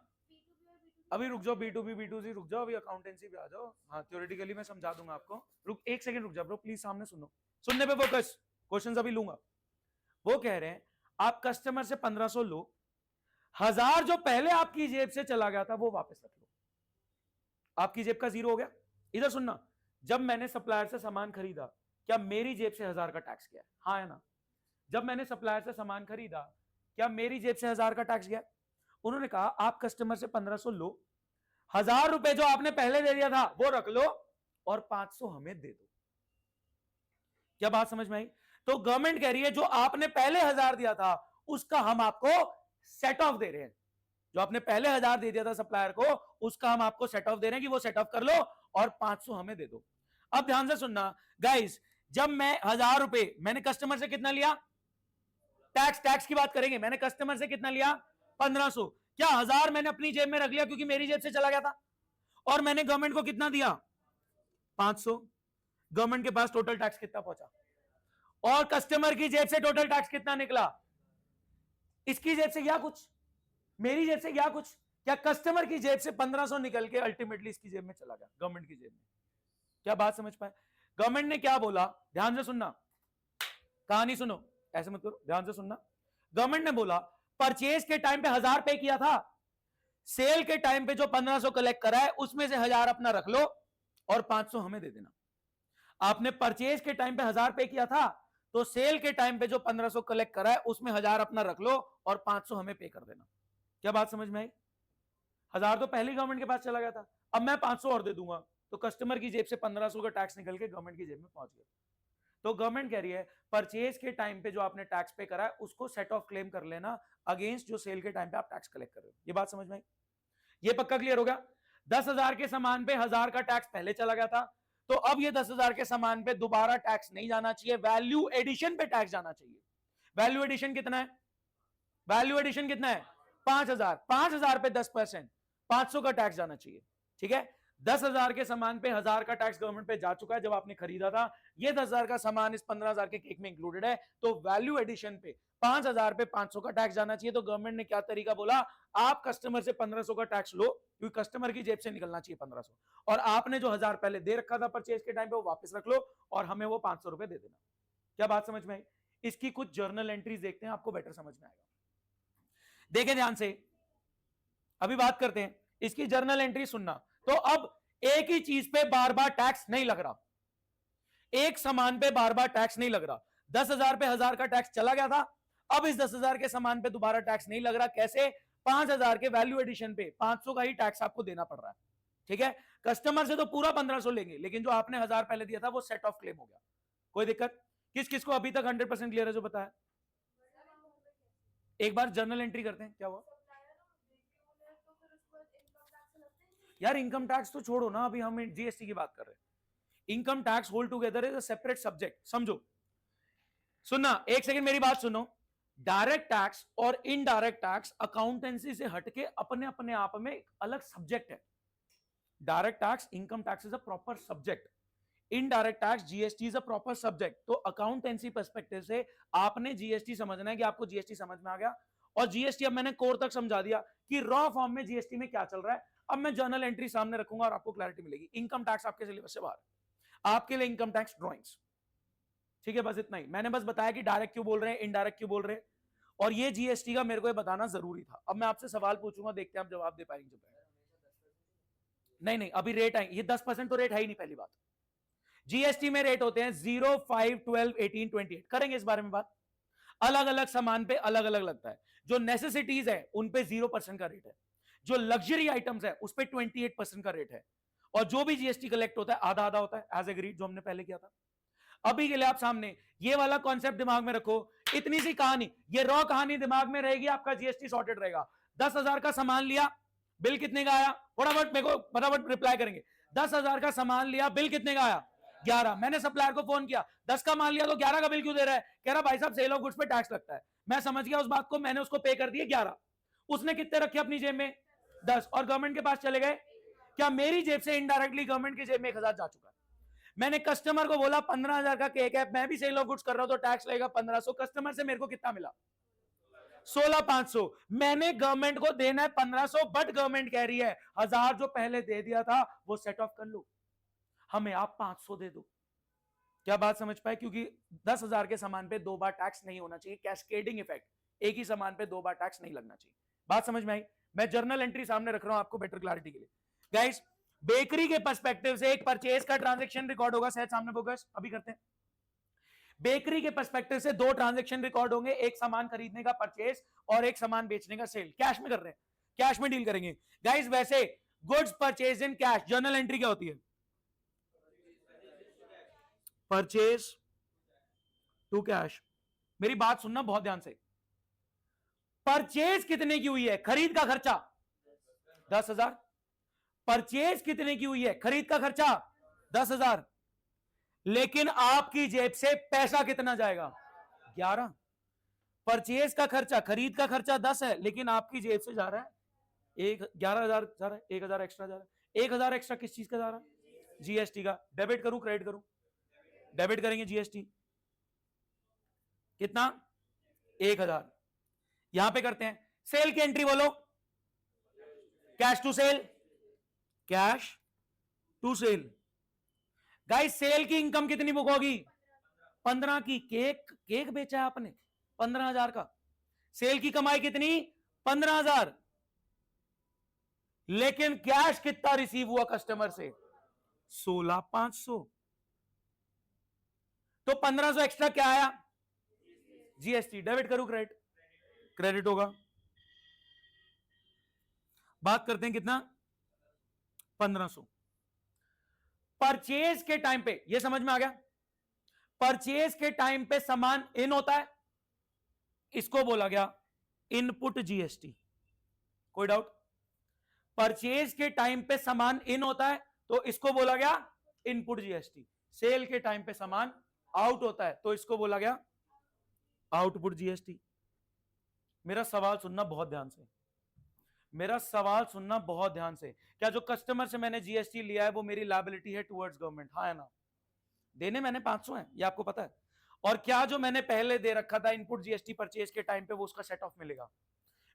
अभी रुक जाओ, B2B B2C रुक जाओ, अभी अकाउंटेंसी पे आ जाओ। हाँ थ्योरेटिकली मैं समझा दूंगा आपको, रुक एक सेकंड रुक जाओ ब्रो, प्लीज सामने सुनो, सुनने पे फोकस, क्वेश्चंस अभी लूंगा। वो कह रहे हैं आप कस्टमर से 1,500 लो, 1,000 जो पहले आपकी जेब से चला गया था वो वापस रख लो, आपकी जेब का 0 हो गया। इधर सुनना, जब मैंने सप्लायर से सामान खरीदा, क्या मेरी जेब से 1,000 का टैक्स गया? हाँ या ना? जब मैंने सप्लायर से सामान खरीदा, क्या मेरी जेब से 1,000 का टैक्स गया? उन्होंने कहा आप कस्टमर से 1,500 लो, 1,000 रुपए जो आपने पहले दे दिया था वो रख लो, और 500 हमें दे दो। क्या बात समझ में आई? तो गवर्नमेंट कह रही है जो आपने पहले 1,000 दिया था उसका हम आपको सेट ऑफ दे रहे हैं। जो आपने पहले 1000 दे दिया था सप्लायर को, उसका हम आपको सेट ऑफ दे रहे हैं कि वो सेट ऑफ कर लो और 500 हमें दे दो। अब ध्यान से सुनना गाइस, जब मैं 1000 रुपए मैंने कस्टमर से कितना लिया, टैक्स की बात करेंगे, मैंने कस्टमर से कितना लिया 1500, क्या 1000 मैंने अपनी जेब में रख लिया क्योंकि मेरी जेब से चला गया था, और मैंने गवर्नमेंट को कितना दिया 500, गवर्नमेंट के पास टोटल टैक्स कितना पहुंचा, और कस्टमर की जेब से टोटल टैक्स कितना निकला, इसकी जेब से गया कुछ, मेरी जेब से गया कुछ, क्या कस्टमर की जेब से 1500 निकल के अल्टीमेटली इसकी जेब में चला गया, गवर्नमेंट की जेब में। क्या बात समझ पाए? गवर्नमेंट ने क्या बोला, ध्यान से सुनना, कहानी सुनो, ऐसे मत करो, ध्यान से सुनना। गवर्नमेंट ने बोला परचेज के टाइम पे 1000 पे किया था, सेल के टाइम पे जो 1500 कलेक्ट करा है उसमें से 1000 अपना रख लो और 500 हमें दे देना। आपने परचेज के टाइम पे 1000 पे किया था, तो सेल के टाइम पे जो 1500 कलेक्ट करा है उसमें 1000 अपना रख लो और 500 हमें पे कर देना। क्या बात समझ में आई? 1000 तो पहले गवर्नमेंट के पास चला गया था, अब मैं 500 और दे दूंगा, तो कस्टमर की जेब से 1500 का टैक्स निकल के गवर्नमेंट की जेब में पहुंच गया। तो गवर्नमेंट कह रही है परचेज के टाइम पे जो आपने टैक्स पे करा है उसको सेट ऑफ क्लेम कर लेना अगेंस्ट जो सेल के टाइम पे आप टैक्स कलेक्ट कर रहे हो। ये बात समझ में आई? ये पक्का क्लियर हो गया? 10,000 के सामान पे 1000 का टैक्स पहले चला गया था, तो अब ये 10,000 के सामान पे दोबारा टैक्स नहीं जाना चाहिए, वैल्यू एडिशन पे टैक्स जाना चाहिए। वैल्यू एडिशन कितना है? वैल्यू एडिशन कितना है? 5000। 5000 पे 10%, 500 का टैक्स जाना चाहिए। ठीक है, 10,000 के सामान पे 1000 का टैक्स गवर्नमेंट पे जा चुका है जब आपने खरीदा था, ये 10,000 का सामान इस 15,000 के केक में इंक्लूडेड है, तो वैल्यू एडिशन पे 5000 पे 500 का टैक्स जाना चाहिए। तो गवर्नमेंट ने क्या तरीका बोला, आप कस्टमर से 1500 का टैक्स लो क्योंकि कस्टमर की जेब से निकलना चाहिए 1500, और आपने जो 1000 पहले दे रखा था परचेज के टाइम पे वो वापस रख लो और हमें वो 500 रुपए दे देना। क्या बात समझ में आई? इसकी कुछ जर्नल एंट्रीज देखते हैं, आपको बेटर समझ में आएगा। देखें ध्यान से, अभी बात करते हैं इसकी जर्नल एंट्री सुनना। तो अब एक ही चीज पे बार बार टैक्स नहीं लग रहा, एक सामान पे बार बार टैक्स नहीं लग रहा। 10,000 पे 1000 का टैक्स चला गया था, अब इस 10,000 के सामान पे दोबारा टैक्स नहीं लग रहा। कैसे? 5,000 के वैल्यू एडिशन पे 500 का ही टैक्स आपको देना पड़ रहा है। ठीक है, कस्टमर से तो पूरा 1500 लेंगे, लेकिन जो आपने 1000 पहले दिया था वो सेट ऑफ क्लेम हो गया। कोई दिक्कत? किस किस को अभी तक 100% क्लियर है जो बताया? एक बार जर्नल एंट्री करते हैं, क्या हुआ यार? इनकम टैक्स तो छोड़ो ना, अभी हम जीएसटी की बात कर रहे हैं। Income tax whole together is a separate subject, समझो। सुनना, एक सेकंड मेरी बात सुनो। डायरेक्ट टैक्स और इनडायरेक्ट टैक्स अकाउंटेंसी से हटके अपने अपने आप में एक अलग सब्जेक्ट है। Direct tax, income tax is a proper subject, indirect tax GST is a proper subject. तो अकाउंटेंसी पर्सपेक्टिव से आपने जीएसटी समझना है कि आपको जीएसटी समझ में आ गया, और जीएसटी अब मैंने कोर तक समझा दिया कि रॉ फॉर्म में जीएसटी में क्या चल रहा है। अब मैं जर्नल एंट्री सामने रखूंगा और आपको क्लैरिटी मिलेगी। इनकम टैक्स आपके सिलेबस से बाहर, आपके लिए इनकम टैक्स ड्रॉइंग्स। ठीक है, बस इतना ही। मैंने बस बताया कि डायरेक्ट क्यों बोल रहे हैं, इनडायरेक्ट क्यों बोल रहे हैं, और ये जीएसटी का मेरे को बताना जरूरी था। अब मैं आपसे सवाल पूछूंगा, देखते हैं आप जवाब दे पाएंगे। नहीं नहीं, अभी रेट आएंगे, ये 10% तो रेट है ही नहीं। पहली बात, जीएसटी में रेट होते हैं 0, 5, 12, 18, 28। करेंगे इस बारे में बात। अलग अलग सामान पे अलग अलग लगता है। जो नेसेसिटीज है उन पे 0% का रेट है, जो लग्जरी आइटम्स है उस पे 28% का रेट है, और जो भी जीएसटी कलेक्ट होता है आधा आधा होता है, एज एग्रीड, जो हमने पहले किया था। अभी के लिए आप सामने ये वाला कॉन्सेप्ट दिमाग में रखो, इतनी सी कहानी, ये रॉ कहानी दिमाग में रहेगी, आपका जीएसटी सॉर्टेड रहेगा। 10,000 का सामान लिया, बिल कितने का आया? फटाफट मेरे को फटाफट रिप्लाई करेंगे। 10,000 का सामान लिया, बिल कितने का आया? 11। मैंने सप्लायर को फोन किया, 10 का मान लिया तो 11 का बिल क्यों दे रहा है? कह रहा भाई साहब सेल ऑफ गुड्स पे टैक्स लगता है। मैं समझ गया उस बात को, मैंने उसको पे कर दिए 11। उसने कितने रखे अपनी जेब में? 10, और गवर्नमेंट के पास चले गए। क्या मेरी जेब से इनडायरेक्टली गवर्नमेंट की जेब में 1,000 जा चुका है? मैंने कस्टमर को बोला 15,000 का केक है, मैं भी सेल ऑफ गुड्स कर रहा हूं तो टैक्स लगेगा 1500। कस्टमर से मेरे को कितना मिला? 16,500। मैंने गवर्नमेंट को देना है 1500, बट गवर्नमेंट कह रही है 1000 जो पहले दे दिया था वो सेट ऑफ कर लो, हमें आप 500 दे दो। क्या बात समझ पाए? क्योंकि 10,000 के सामान पे 2 बार टैक्स नहीं होना चाहिए, कैस्केडिंग इफेक्ट, एक ही सामान पे 2 बार टैक्स नहीं लगना चाहिए। बात समझ में आई? मैं जर्नल एंट्री सामने रख रहा हूं आपको बेटर क्लैरिटी के लिए। गाइस, बेकरी के पर्सपेक्टिव से एक परचेज का ट्रांजैक्शन रिकॉर्ड होगा, सहज सामने फोकस अभी करते हैं। बेकरी के पर्सपेक्टिव से 2 ट्रांजैक्शन रिकॉर्ड होंगे, एक सामान खरीदने का परचेज और एक सामान बेचने का सेल। कैश में कर रहे हैं, कैश में डील करेंगे। गाइस, वैसे goods purchase in cash, journal entry क्या होती है? Purchase to cash. मेरी बात सुनना बहुत ध्यान से, परचेज कितने की हुई है? खरीद का खर्चा 10,000। परचेज कितने की हुई है? खरीद का खर्चा 10,000। लेकिन आपकी जेब से पैसा कितना जाएगा? 11। परचेज का खर्चा, खरीद का खर्चा 10 है, लेकिन आपकी जेब से जा रहा है 11,000 जा रहा है, 1,000 एक्स्ट्रा जा रहा है। 1,000 एक्स्ट्रा किस चीज का जा रहा है? जीएसटी का। डेबिट करूं क्रेडिट करूं? डेबिट करेंगे जीएसटी। कितना? 1,000। यहां पे करते हैं सेल की एंट्री, बोलो। Cash to sale, cash to sale. Guys sale की इनकम कितनी बुक होगी? 15 की। केक केक बेचा है आपने 15,000 का। सेल की कमाई कितनी? 15,000। लेकिन कैश कितना रिसीव हुआ कस्टमर से? 16,500। तो 1,500 एक्स्ट्रा क्या आया? जीएसटी। डेबिट करूं क्रेडिट? क्रेडिट होगा। बात करते हैं कितना? 1,500। परचेज के टाइम पे, यह समझ में आ गया? परचेज के टाइम पे सामान इन होता है, इसको बोला गया इनपुट जीएसटी। कोई डाउट? परचेज के टाइम पे सामान इन होता है तो इसको बोला गया इनपुट जीएसटी। सेल के टाइम पे सामान आउट होता है तो इसको बोला गया आउटपुट जीएसटी। मेरा सवाल सुनना बहुत ध्यान से, मेरा सवाल सुनना बहुत ध्यान से। क्या जो कस्टमर से मैंने जीएसटी लिया है वो मेरी लायबिलिटी है टुवर्ड्स गवर्नमेंट? हाँ है ना? देने मैंने 500 है, ये आपको पता है। और क्या जो मैंने पहले दे रखा था इनपुट जीएसटी परचेज के टाइम पे वो उसका सेट ऑफ मिलेगा?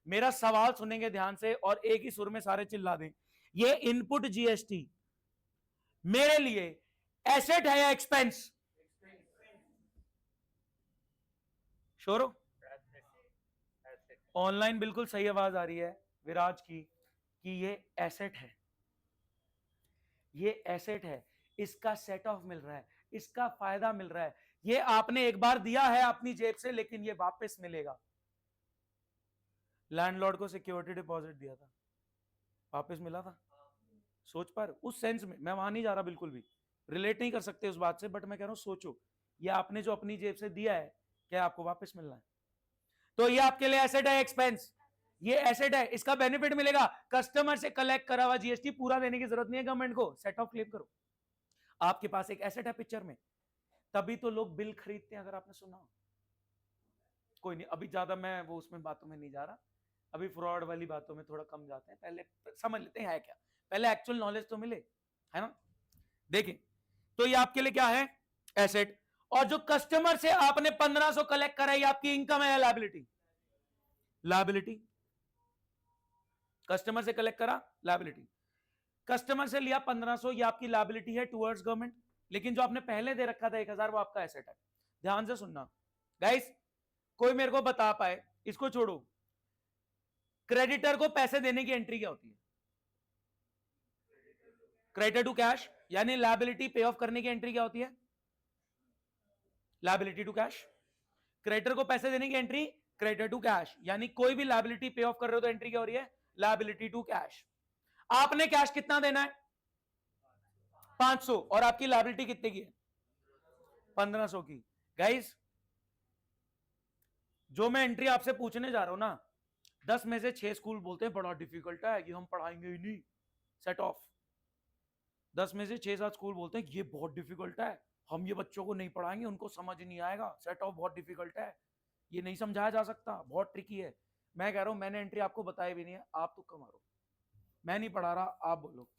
मेरा सवाल सुनेंगे ध्यान से और एक ही सुर में सारे चिल्ला दें। ये इनपुट जीएसटी मेरे लिए एसेट है या एक्सपेंस? श्योर हो? ऑनलाइन बिल्कुल सही आवाज आ रही है विराज की कि ये एसेट है, ये एसेट है। इसका सेट ऑफ मिल रहा है, इसका फायदा मिल रहा है। ये आपने एक बार दिया है अपनी जेब से, लेकिन ये वापस मिलेगा। लैंडलॉर्ड को सिक्योरिटी डिपॉजिट दिया था, वापस मिला था। सोच पर उस सेंस में मैं वहां नहीं जा रहा, बिल्कुल भी रिलेट नहीं कर सकते उस बात से, बट मैं कह रहा हूं सोचो, ये आपने जो अपनी जेब से दिया है क्या आपको वापस मिलना है? तो ये आपके लिए एसेट है एक्सपेंस? ये एसेट है, इसका बेनिफिट मिलेगा। कस्टमर से कलेक्ट करा हुआ जीएसटी पूरा देने की जरूरत नहीं है गवर्नमेंट को, सेट ऑफ क्लेम करो। आपके पास एक एसेट है पिक्चर में, तभी तो लोग बिल खरीदते हैं, अगर आपने सुना। कोई नहीं, अभी ज्यादा मैं वो उसमें बातों में नहीं जा रहा, अभी फ्रॉड वाली बातों में थोड़ा कम जाते हैं, पहले समझ लेते हैं है क्या, पहले एक्चुअल नॉलेज तो मिले, है ना? देखिए, तो ये आपके लिए क्या है? एसेट। और जो कस्टमर से आपने 1,500 कलेक्ट करा, ये आपकी इनकम है या लायबिलिटी? लायबिलिटी। कस्टमर से कलेक्ट करा, लायबिलिटी। कस्टमर से लिया 1,500, ये आपकी लायबिलिटी है टुवर्ड्स गवर्नमेंट। लेकिन जो आपने पहले दे रखा था 1,000, वो आपका एसेट है। ध्यान से सुनना गाइस, कोई मेरे को बता पाए, इसको छोड़ो, क्रेडिटर को पैसे देने की एंट्री क्या होती है? क्रेडिटर टू कैश, यानी लायबिलिटी पे ऑफ करने की एंट्री क्या होती है? Liability to cash. क्रेडिटर को पैसे देने की एंट्री क्रेडिटर टू कैश, यानी कोई भी लायबिलिटी पे ऑफ कर रहे हो तो एंट्री क्या हो रही है? Liability to cash. आपने कैश कितना देना है? 500। और आपकी लायबिलिटी कितने की है? 1,500 की। गाइस, जो मैं एंट्री आपसे पूछने जा रहा हूं ना, 10 में से 6 स्कूल बोलते हैं बड़ा डिफिकल्ट है, ये हम पढ़ाएंगे ही नहीं, सेट ऑफ। 10 में से 6-7 स्कूल बोलते हैं ये बहुत डिफिकल्ट है, हम ये बच्चों को नहीं पढ़ाएंगे, उनको समझ नहीं आएगा, सेट ऑफ बहुत डिफिकल्ट है, ये नहीं समझाया जा सकता, बहुत ट्रिकी है। मैं कह रहा हूं मैंने एंट्री आपको बताई भी नहीं है, आप तुक्का मारो, मैं नहीं पढ़ा रहा, आप बोलो।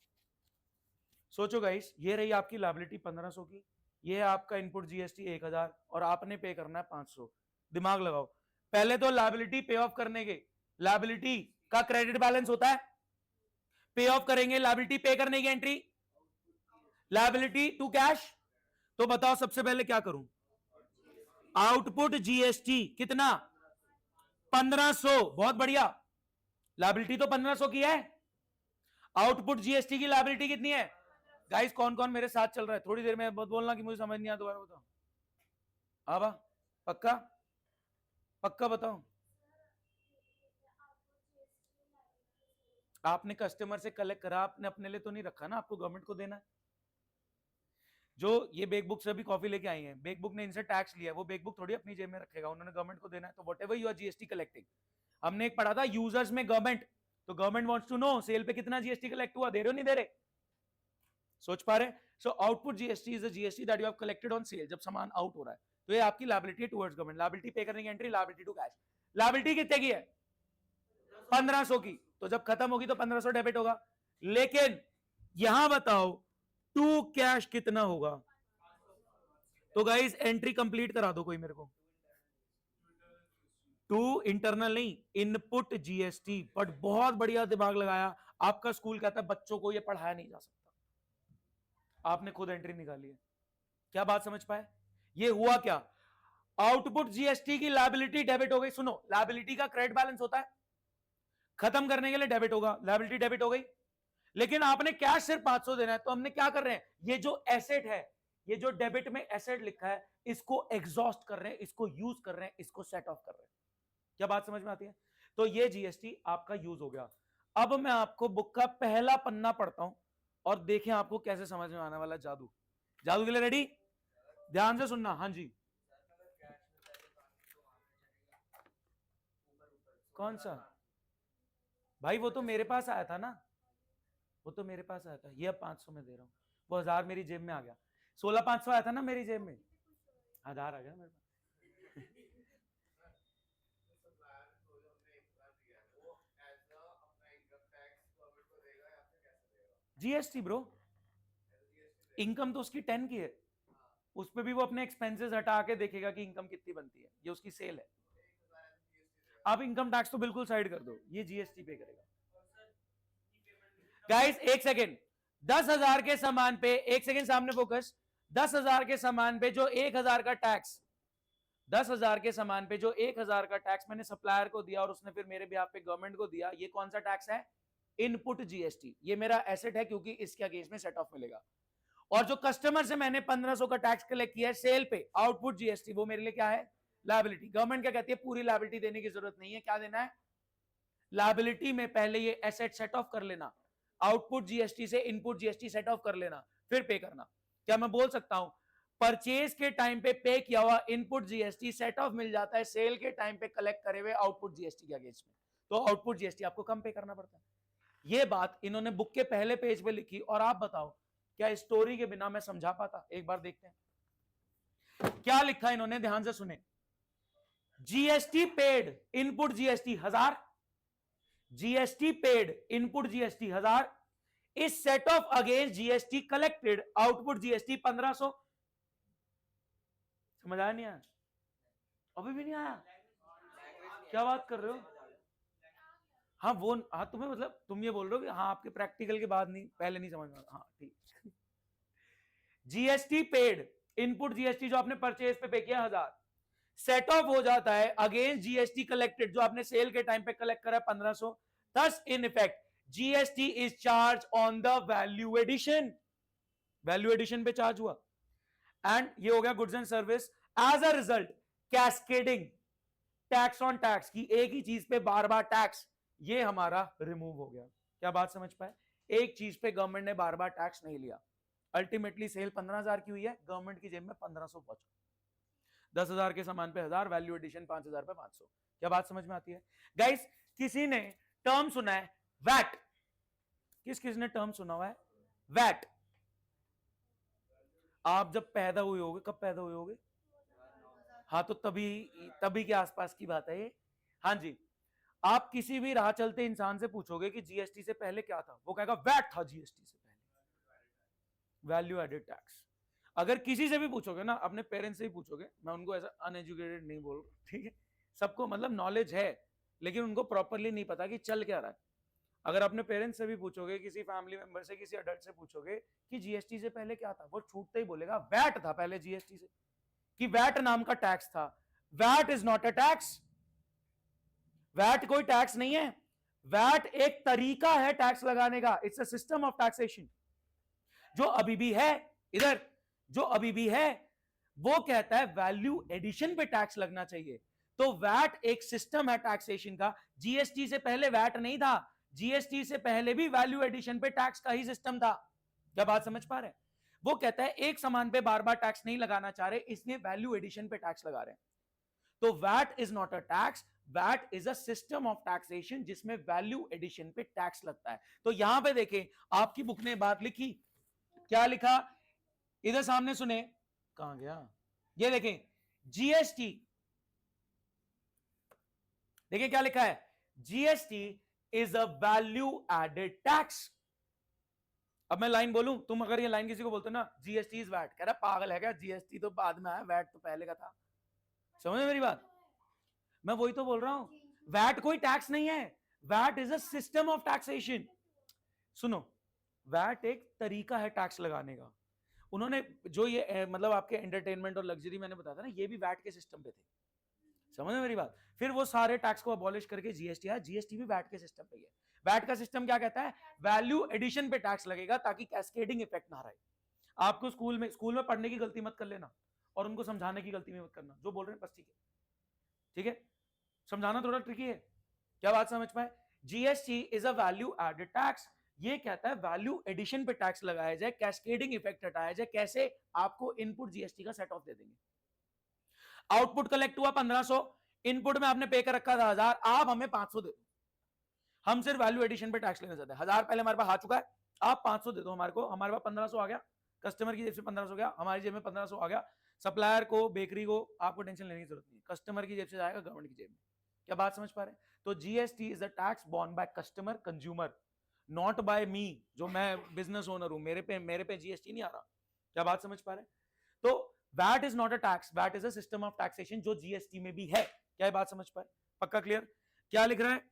सोचो गाइस, ये रही आपकी लायबिलिटी 1,500 की, ये है आपका इनपुट जीएसटी 1,000, और आपने पे करना है 500। दिमाग लगाओ, पहले तो लायबिलिटी पे ऑफ करने के, लायबिलिटी का क्रेडिट बैलेंस होता है, पे ऑफ करेंगे, लायबिलिटी पे करने की एंट्री, लायबिलिटी टू कैश। तो बताओ सबसे पहले क्या करूं? आउटपुट जीएसटी कितना? 1,500। बहुत बढ़िया, लायबिलिटी तो 1,500 की है, आउटपुट जीएसटी की लायबिलिटी कितनी है? गाइस कौन कौन मेरे साथ चल रहा है? थोड़ी देर में बहुत बोलना कि मुझे समझ नहीं आया, दोबारा बताओ। हाँ पक्का? पक्का बताओ। आपने कस्टमर से कलेक्ट करा, आपने अपने लिए तो नहीं रखा ना, आपको गवर्नमेंट को देना है। जो ये बेक बुक से भी कॉफी लेके आई हैं, बेक बुक ने इनसे टैक्स लिया, वो बेक बुक थोड़ी अपनी जेब में रखेगा, उन्होंने गवर्नमेंट को देना है। तो whatever you are GST collecting, हमने एक पढ़ा था यूजर्स में गवर्नमेंट, तो government wants to know sale पे कितना जीएसटी कलेक्ट हुआ, दे रहे हो नहीं दे रहे, सोच पा रहे? So output GST is the GST that you have collected on sale, जब सामान आउट हो रहा है तो ये आपकी लायबिलिटी है टुवर्ड्स गवर्नमेंट। लायबिलिटी पे करने की entry, liability to cash. Liability कितने की है? 1500 की, तो जब खत्म होगी तो 1500 डेबिट होगा। लेकिन यहां बताओ टू कैश कितना होगा? तो गाइस एंट्री कंप्लीट करा दो कोई मेरे को। टू इंटरनल नहीं, इनपुट जीएसटी। बट बहुत बढ़िया दिमाग लगाया, आपका स्कूल कहता है बच्चों को ये पढ़ाया नहीं जा सकता, आपने खुद एंट्री निकाली है। क्या बात समझ पाए? ये हुआ क्या? आउटपुट जीएसटी की लायबिलिटी डेबिट हो गई। सुनो, लायबिलिटी का क्रेडिट बैलेंस होता है, खत्म करने के लिए डेबिट होगा, लायबिलिटी डेबिट हो गई। लेकिन आपने कैश सिर्फ 500 देना है, तो हमने क्या कर रहे हैं, ये जो एसेट है, ये जो डेबिट में एसेट लिखा है, इसको एग्जॉस्ट कर रहे हैं, इसको यूज कर रहे हैं, इसको सेट ऑफ कर रहे हैं। क्या बात समझ में आती है? तो ये जीएसटी आपका यूज हो गया। अब मैं आपको बुक का पहला पन्ना पढ़ता हूं और देखें आपको कैसे समझ में आने वाला जादू। जादू के लिए रेडी? ध्यान से सुनना। हाँ जी, कौन सा भाई? वो तो मेरे पास आया था ना, वो तो मेरे पास आया था। ये अब 500 में दे रहा हूं, वो 1000 मेरी जेब में आ गया। 16,500 आया था ना मेरी जेब में, 1000 आ गया मेरे पास। जीएसटी ब्रो, इनकम तो उसकी 10 की है, उस पर भी वो अपने एक्सपेंसेस हटा के देखेगा कि इनकम कितनी बनती है, ये उसकी सेल है। आप इनकम टैक्स तो बिल्कुल साइड कर दो, ये जीएसटी पे करेगा। गाइस एक सेकेंड, 10,000 के सामान पे, एक सेकेंड सामने फोकस, 10,000 के सामान पे जो 1,000 का टैक्स, 10,000 के सामान पे जो 1,000 का टैक्स मैंने सप्लायर को दिया और उसने फिर मेरे बिहाफ पे गवर्नमेंट को दिया, ये कौन सा टैक्स है? Input GST. ये मेरा एसेट है क्योंकि इसके अगेंस्ट में सेट ऑफ मिलेगा। और जो कस्टमर से मैंने 1500 का टैक्स कलेक्ट किया है सेल पे, आउटपुट जीएसटी, वो मेरे लिए क्या है? लायबिलिटी। गवर्नमेंट क्या कहती है? पूरी लायबिलिटी देने की जरूरत नहीं है, क्या देना है? लायबिलिटी में पहले ये एसेट सेट ऑफ कर लेना, आउटपुट जीएसटी से इनपुट जीएसटी सेट ऑफ कर लेना, फिर पे करना। क्या मैं बोल सकता हूं परचेज के टाइम पे पे किया हुआ इनपुट जीएसटी सेट ऑफ मिल जाता है सेल के टाइम पे कलेक्ट करे हुए आउटपुट जीएसटी के अगेंस्ट में, तो आउटपुट जीएसटी आपको कम पे करना पड़ता है। ये बात इन्होंने बुक के पहले पेज पे लिखी, और आप बताओ क्या स्टोरी के बिना मैं समझा पाता? एक बार देखते हैं क्या लिखा इन्होंने, ध्यान से सुने। GST paid input GST 1000, GST paid input GST 1000 इस set off against GST collected output GST 1500। समझ आया नहीं आया? अभी भी नहीं आया? क्या बात कर रहे हो? हाँ वो, हाँ तुम्हें मतलब तुम ये बोल रहे हो कि हाँ आपके प्रैक्टिकल के बाद नहीं, पहले नहीं समझ में? हाँ ठीक। जीएसटी पेड इनपुट जीएसटी जो आपने परचेज पे किया 1000, सेट ऑफ हो जाता है अगेंस्ट जीएसटी कलेक्टेड जो आपने सेल के टाइम पे कलेक्ट करा 1500। Thus in effect GST is charge on the value addition, value addition पे चार्ज हुआ। एंड ये हो गया goods and service. As a result cascading tax on tax की, एक ही चीज पे बार बार टैक्स, ये हमारा रिमूव हो गया। क्या बात समझ पाए? एक चीज पे गवर्नमेंट ने बार बार टैक्स नहीं लिया। अल्टीमेटली सेल 15,000 की हुई है, गवर्नमेंट की जेब में 1500 पहुंचा। 10,000 के सामान पे 1000, वैल्यू एडिशन 5,000 पे 500। क्या बात समझ में आती है? गाइस किसी ने टर्म सुना है वैट? किस किस ने टर्म सुना हुआ है वैट? आप जब पैदा हुए होगे, कब पैदा हुए होगे? हाँ तो तभी के आसपास की बात है ये। हाँ जी, आप किसी भी राह चलते इंसान से पूछोगे कि जीएसटी से पहले क्या था, वो कहेगा वैट था जीएसटी से पहले, वैल्यू एडेड टैक्स। अगर किसी से भी पूछोगे ना, अपने पेरेंट्स से ही पूछोगे, मैं उनको ऐसा अनएजुकेटेड नहीं बोल रहा, ठीक है, सबको मतलब नॉलेज है लेकिन उनको प्रॉपरली नहीं पता कि चल क्या रहा है। अगर अपने पेरेंट्स से भी पूछोगे, किसी फैमिली मेंबर से, किसी अडल्ट से पूछोगे कि जीएसटी से पहले क्या था, वो छूटते ही बोलेगा वैट था पहले जीएसटी से, कि वैट नाम का टैक्स था। VAT is not a tax, VAT कोई टैक्स नहीं है, वैट एक तरीका है टैक्स लगाने का, it's a system of taxation. जो अभी भी है, इधर जो अभी भी है वो कहता है वैल्यू एडिशन पे टैक्स लगना चाहिए। तो वैट एक सिस्टम है टैक्सेशन का, जीएसटी से पहले वैट नहीं था, जीएसटी से पहले भी वैल्यू एडिशन पे टैक्स का ही सिस्टम था। क्या बात समझ पा रहे हैं? वो कहता है एक सामान पे बार बार टैक्स नहीं लगाना चाह रहे, इसलिए वैल्यू एडिशन पे टैक्स लगा रहे हैं। तो VAT is not a tax, VAT is a system of taxation जिसमें वैल्यू एडिशन पे टैक्स लगता है। तो यहां पे देखें, आपकी बुक ने बात लिखी, क्या लिखा, इधर सामने सुने, कहां गया, ये देखें, जीएसटी, देखिए क्या लिखा है, GST is a value added tax. अब मैं लाइन बोलूं, तुम अगर ये लाइन किसी को बोलते हो ना, जीएसटी इज वैट, कह रहा पागल है क्या, जीएसटी तो बाद में आया, वैट तो पहले का था। समझ मेरी बात, मैं वही तो बोल रहा हूं, वैट कोई टैक्स नहीं है, VAT is a system of taxation. सुनो, वैट एक तरीका है टैक्स लगाने का। उन्होंने जो ये मतलब आपके एंटरटेनमेंट और लग्जरी मैंने बताया था ना, ये भी वैट के सिस्टम पे थे। समझ में मेरी बात, फिर वो सारे टैक्स को अबॉलिश करके जीएसटी आया, जीएसटी भी वैट के सिस्टम पे है। वैट का सिस्टम क्या कहता है, वैल्यू एडिशन पे टैक्स लगेगा ताकि कैस्केडिंग इफेक्ट ना रहे। आपको स्कूल में पढ़ने की गलती मत कर लेना और उनको समझाने की गलती मत करना, जो बोल रहे हैं बस ठीक है, ठीक है, समझाना थोड़ा ट्रिकी है, क्या बात समझ पाए। GST is a value added tax, ये कहता है वैल्यू एडिशन पे टैक्स लगाया जाए, कैस्केडिंग इफेक्ट हटाया जाए। कैसे, आपको इनपुट जीएसटी का सेट ऑफ दे देंगे, आउटपुट कलेक्ट हुआ 1500, इनपुट में आपने पे कर रखा था 1000, आप हमें 500 दे दो, हम सिर्फ वैल्यू एडिशन पे टैक्स लेना चाहते हैं। 1000 पहले हमारे पास आ चुका है, आप 500 दे दो हमारे को, हमारे पास 1500 आ गया, कस्टमर की जेब से 1500 गया, हमारी जेब में 1500 आ गया, सप्लायर को, बेकरी को आपको टेंशन लेने की जरूरत नहीं, कस्टमर की जेब से जाएगा गवर्नमेंट की जेब में। क्या बात समझ पा रहे हैं। तो GST is a tax borne by customer consumer, not by me, जो मैं बिजनेस ओनर हूं, मेरे पे जीएसटी नहीं आ रहा। क्या बात समझ पा रहे हैं। तो VAT is not a tax, VAT is a system of taxation जो जीएसटी में भी है। क्या बात समझ पाए, पक्का क्लियर। क्या लिख रहा है,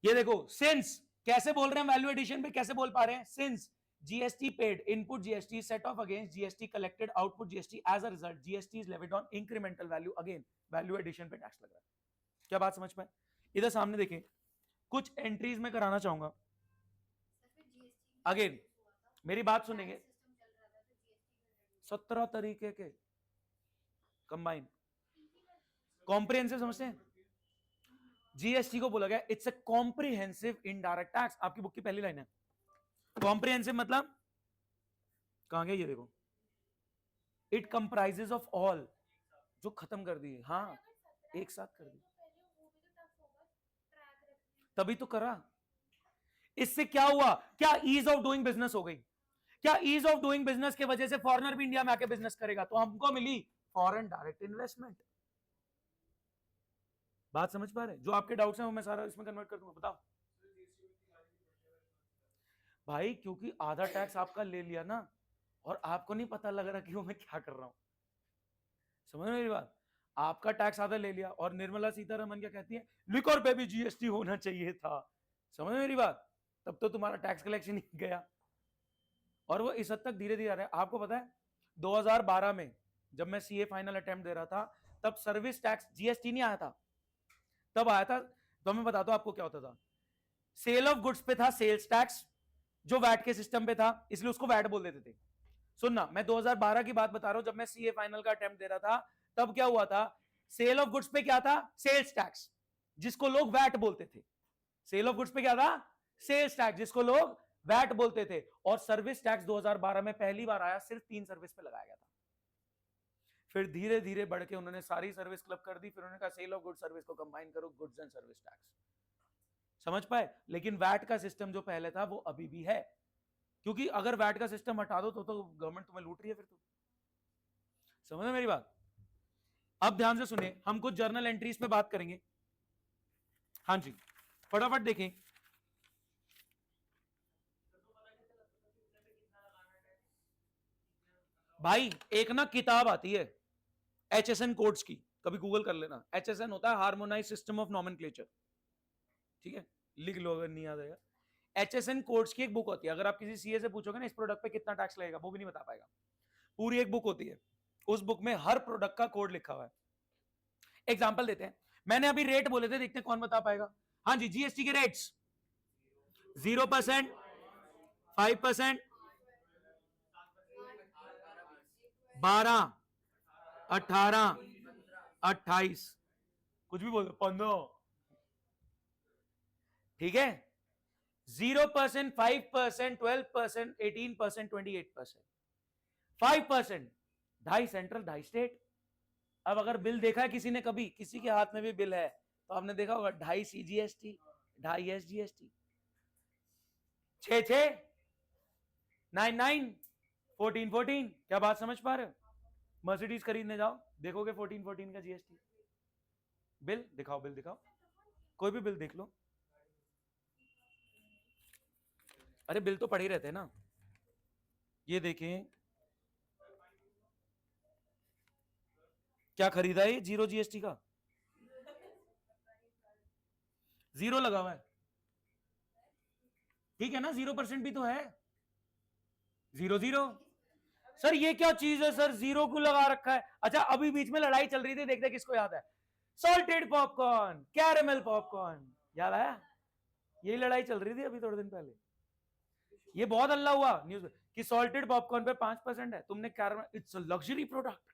ये देखो, सिंस, कैसे बोल रहे हैं वैल्यू एडिशन पे, कैसे बोल पा रहे हैं, since GST paid, input GST set off against GST collected, output GST, as a result GST is levied on incremental value, again value addition पे टैक्स लग रहा है। क्या बात समझ पाए। इधर सामने देखें, कुछ एंट्रीज में कराना चाहूंगा, अगेन मेरी बात सुनेंगे, 17 तरीके के कंबाइन, कॉम्प्रिहेंसिव समझते हैं, जीएसटी को बोला गया it's a comprehensive indirect tax. आपकी बुक की पहली लाइन है, कॉम्प्रिहेंसिव मतलब, कहां गया ये देखो, इट कंप्राइजेस ऑफ ऑल, जो खत्म कर दिए, हाँ एक साथ कर दिए, तभी तो करा। इससे क्या हुआ, क्या ईज ऑफ डूइंग बिजनेस हो गई, क्या ईज ऑफ डूइंग बिजनेस के वजह से फॉरेनर भी इंडिया में आके बिजनेस करेगा, तो हमको मिली फॉरेन डायरेक्ट इन्वेस्टमेंट। बात समझ पा रहे, जो आपके डाउट्स हैं वो मैं सारा इसमें कन्वर्ट कर दूंगा, बताओ भाई, क्योंकि आधा टैक्स आपका ले लिया ना, और आपको नहीं पता लग रहा कि वो मैं क्या कर रहा हूं। समझ मेरी बात, आपका टैक्स आधा ले लिया, और निर्मला सीतारमन क्या कहती है, लिकर पे भी जीएसटी होना चाहिए था। समझ मेरी बात, तब तो तुम्हारा टैक्स कलेक्शन ही गया, और वो इस हद तक धीरे धीरे आ रहा है। आपको पता है 2012 में जब मैं सीए फाइनल अटेम्प्ट दे रहा था, तब सर्विस टैक्स जीएसटी नहीं आया था, तब आया था, तो मैं बताता हूं आपको क्या होता था। सेल ऑफ गुड्स पे था सेल्स टैक्स, जो वैट के सिस्टम पे था, इसलिए उसको वैट बोल देते थे। सुनना, मैं 2012 की बात बता रहा हूं, जब मैं सीए फाइनल का अटेम्प्ट दे रहा था, तब क्या हुआ था, सेल ऑफ गुड्स पे क्या था, सेल्स टैक्स, जिसको लोग वैट बोलते थे। सेल ऑफ गुड्स पे क्या था, सेल्स टैक्स, जिसको लोग वैट बोलते थे। और सर्विस टैक्स 2012 में पहली बार आया, सिर्फ 3 सर्विस पे लगाया गया था। फिर धीरे धीरे बढ़ के उन्होंने सारी सर्विस क्लब कर दी, फिर उन्होंने कहा सेल ऑफ गुड्स सर्विस को कंबाइन करो, गुड्स एंड सर्विस टैक्स। समझ पाए। लेकिन वैट का सिस्टम जो पहले था वो अभी भी है, क्योंकि अगर वैट का सिस्टम हटा दो तो गवर्नमेंट तुम्हें लूट रही है फिर। तो समझ मेरी बात। अब ध्यान से सुनिए, हम कुछ जर्नल एंट्रीज पे बात करेंगे। हाँ जी, फटाफट देखें। भाई एक ना किताब आती है एचएसएन कोड्स की, कभी गूगल कर लेना, एचएसएन होता है हार्मोनाइज सिस्टम ऑफ नॉमेनक्लेचर, ठीक है, लिख लो अगर नहीं याद आएगा। एचएसएन कोड्स की एक बुक होती है, अगर आप किसी सीए से पूछोगे ना इस प्रोडक्ट पे कितना टैक्स लगेगा, वो भी नहीं बता पाएगा। पूरी एक बुक होती है, उस बुक में हर प्रोडक्ट का कोड लिखा हुआ है। एग्जांपल देते हैं, मैंने अभी रेट बोले थे, देखते हैं कौन बता पाएगा। हाँ जी, जीएसटी के रेट्स 0%, 5%, 12, 18, 28, कुछ भी बोल दो, 15, ठीक है, 0%, 5%, 12%, 18%, 28%, 5%, 2.5 सेंट्रल 2.5 स्टेट, अब अगर बिल देखा है किसी ने, कभी किसी के हाथ में भी बिल है तो आपने देखा होगा 2.5 CGST, 2.5 SGST, 6 9 9, 14 क्या बात समझ पा रहे हो? मर्सिडीज खरीदने जाओ, देखोगे 14 का GST। बिल दिखाओ, बिल दिखाओ, कोई भी बिल देख लो। अरे बिल तो पड़े रहते हैं ना। ये देखें, क्या खरीदा है? 0 GST का, 0 लगा हुआ है, ठीक है ना, 0% भी तो है, 0 सर ये क्या चीज है सर, 0 को लगा रखा है। अच्छा अभी बीच में लड़ाई चल रही थी, देखते किसको याद है, सॉल्टेड पॉपकॉर्न, कैरेमल पॉपकॉर्न, याद आया? यही लड़ाई चल रही थी अभी थोड़े दिन पहले। ये बहुत हल्ला हुआ न्यूज में कि सॉल्टेड पॉपकॉर्न पे 5% है, तुमने caramel, it's a luxury product.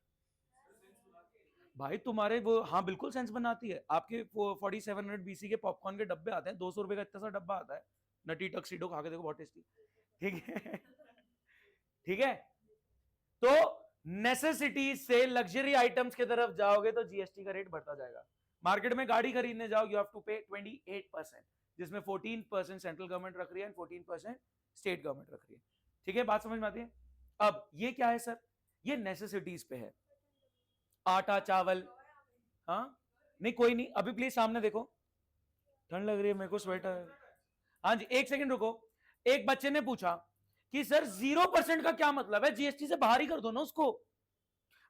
भाई तुम्हारे वो, हाँ बिल्कुल सेंस बनाती है। आपके 4700 BC के पॉपकॉर्न के डब्बे आते हैं, 200 रुपए का इतना सा डब्बा आता है, नटी टक्सीडो खा के देखो, बहुत टेस्टी, ठीक है। ठीक है, तो नेसेसिटीज से लग्जरी आइटम्स की तरफ जाओगे तो जीएसटी का रेट बढ़ता जाएगा। मार्केट में गाड़ी खरीदने जाओ, यू हैव टू पे 28%, जिसमें 14% सेंट्रल गवर्नमेंट रख रही है एंड 14% स्टेट गवर्नमेंट रख रही है। ठीक है, बात समझ में आती है? अब ये क्या है सर, ये नेसेसिटीज पे है, आटा चावल। हाँ नहीं कोई नहीं, अभी प्लीज सामने देखो, ठंड लग रही है मेरे को, स्वेटर। हाँ जी एक सेकंड रुको। एक बच्चे ने पूछा कि सर 0% का क्या मतलब है, जीएसटी से बाहर ही कर दो ना उसको।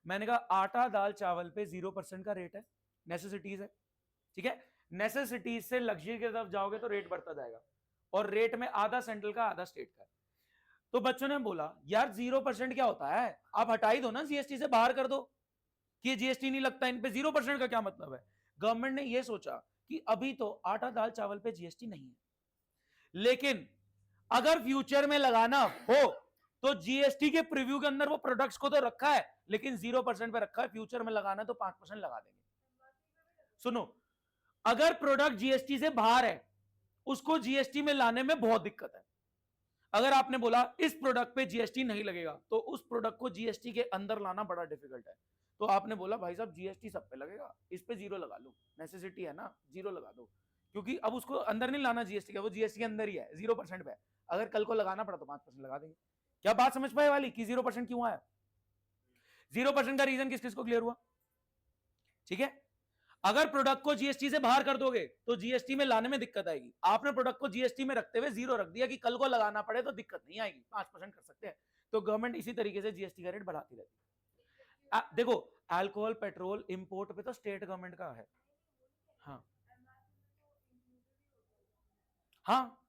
मैंने कहा आटा दाल चावल पे 0% का रेट है, नेसेसिटीज है, ठीक है। नेसेसिटीज से लग्जरी की तरफ जाओगे तो रेट बढ़ता जाएगा, और रेट में आधा सेंट्रल का आधा स्टेट का। तो बच्चों ने बोला यार 0% क्या होता है, आप हटा ही दो ना, जीएसटी से बाहर कर दो कि जीएसटी नहीं लगता इन पे, 0% का क्या मतलब है। गवर्नमेंट ने यह सोचा कि अभी तो आटा दाल चावल पे जीएसटी नहीं है, लेकिन अगर फ्यूचर में लगाना हो तो जीएसटी के प्रीव्यू के अंदर वो प्रोडक्ट्स को तो रखा है, लेकिन 0% पे रखा है, फ्यूचर में लगाना तो 5% लगा देंगे। सुनो, अगर प्रोडक्ट जीएसटी से बाहर है, उसको जीएसटी में लाने में बहुत दिक्कत है। अगर आपने बोला इस प्रोडक्ट पे जीएसटी नहीं लगेगा, तो उस प्रोडक्ट को जीएसटी के अंदर लाना बड़ा डिफिकल्ट है। तो आपने बोला भाई साहब जीएसटी सब पे लगेगा, इस पे 0 लगा लो, नेसेसिटी है ना, 0 लगा दो, क्योंकि अब उसको अंदर नहीं लाना जीएसटी का, वो जीएसटी के अंदर ही है, 0% पे है। अगर कल को लगाना पड़ा तो 5% लगा देंगे। क्या बात समझ पाए वाली कि 0% क्यों आया? 0% का रीजन किस किस को क्लियर हुआ? ठीक है, अगर प्रोडक्ट को जीएसटी से बाहर कर दोगे तो जीएसटी में लाने में दिक्कत आएगी। आपने प्रोडक्ट को जीएसटी में रखते हुए 0 रख दिया कि कल को लगाना पड़े तो दिक्कत नहीं आएगी, 5% कर सकते हैं। तो गवर्नमेंट इसी तरीके से जीएसटी का रेट बढ़ाती रहती है। देखो अल्कोहल पेट्रोल इंपोर्ट पे तो स्टेट गवर्नमेंट का है। हाँ हाँ,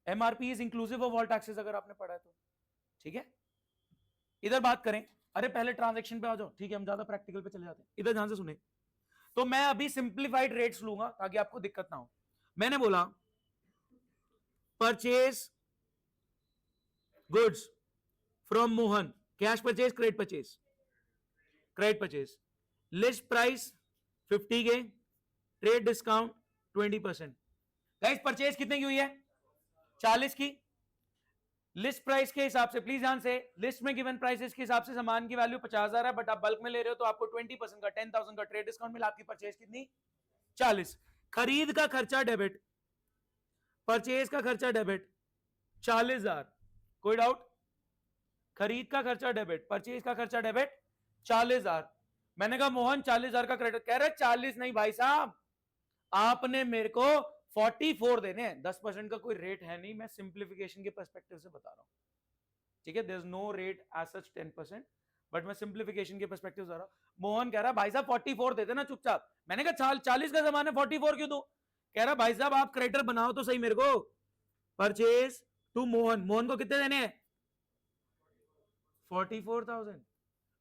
MRP is inclusive of all taxes, अगर आपने पढ़ा है तो। ठीक है, इधर बात करें, अरे पहले ट्रांजैक्शन पे आ जाओ, ठीक है, हम ज्यादा प्रैक्टिकल पे चले जाते हैं। इधर ध्यान से सुने, तो मैं अभी सिंप्लीफाइड रेट्स लूंगा ताकि आपको दिक्कत ना हो। मैंने बोला purchase goods from Mohan, cash purchase, credit purchase, credit purchase, list price 50 के, ट्रेड डिस्काउंट 20%। गाइस परचेज कितने की हुई है? 40 की। लिस्ट प्राइस के हिसाब से, प्लीज ध्यान से, लिस्ट में गिवन प्राइसेस के हिसाब से सामान की वैल्यू 50,000 है, बट आप बल्क में ले रहे हो तो आपको 20% का 10,000 का ट्रेड डिस्काउंट मिला, आपकी परचेज कितनी? 40। खरीद का खर्चा डेबिट, परचेज का खर्चा डेबिट 40,000। कोई डाउट? खरीद का खर्चा डेबिट, परचेज का खर्चा डेबिट 40,000। मैंने कहा मोहन 40,000 का क्रेडिट, कह रहे 40 नहीं भाई साहब, आपने मेरे को 44 देने हैं। 10% का कोई रेट है नहीं, मैं सिंप्लीफिकेशन के पर्सपेक्टिव से बता रहा हूं, ठीक है। There is no rate as such 10%, but मैं सिंप्लीफिकेशन के पर्सपेक्टिव से आ रहा हूं। मोहन कह रहा भाई साहब 44 देते ना चुपचाप। मैंने कहा 40 का जमाना, 44 क्यों दूं? कह रहा भाई साहब आप क्रेडिटर बनाओ तो सही मेरे को। परचेज टू मोहन, मोहन को कितने देने हैं? 44,000।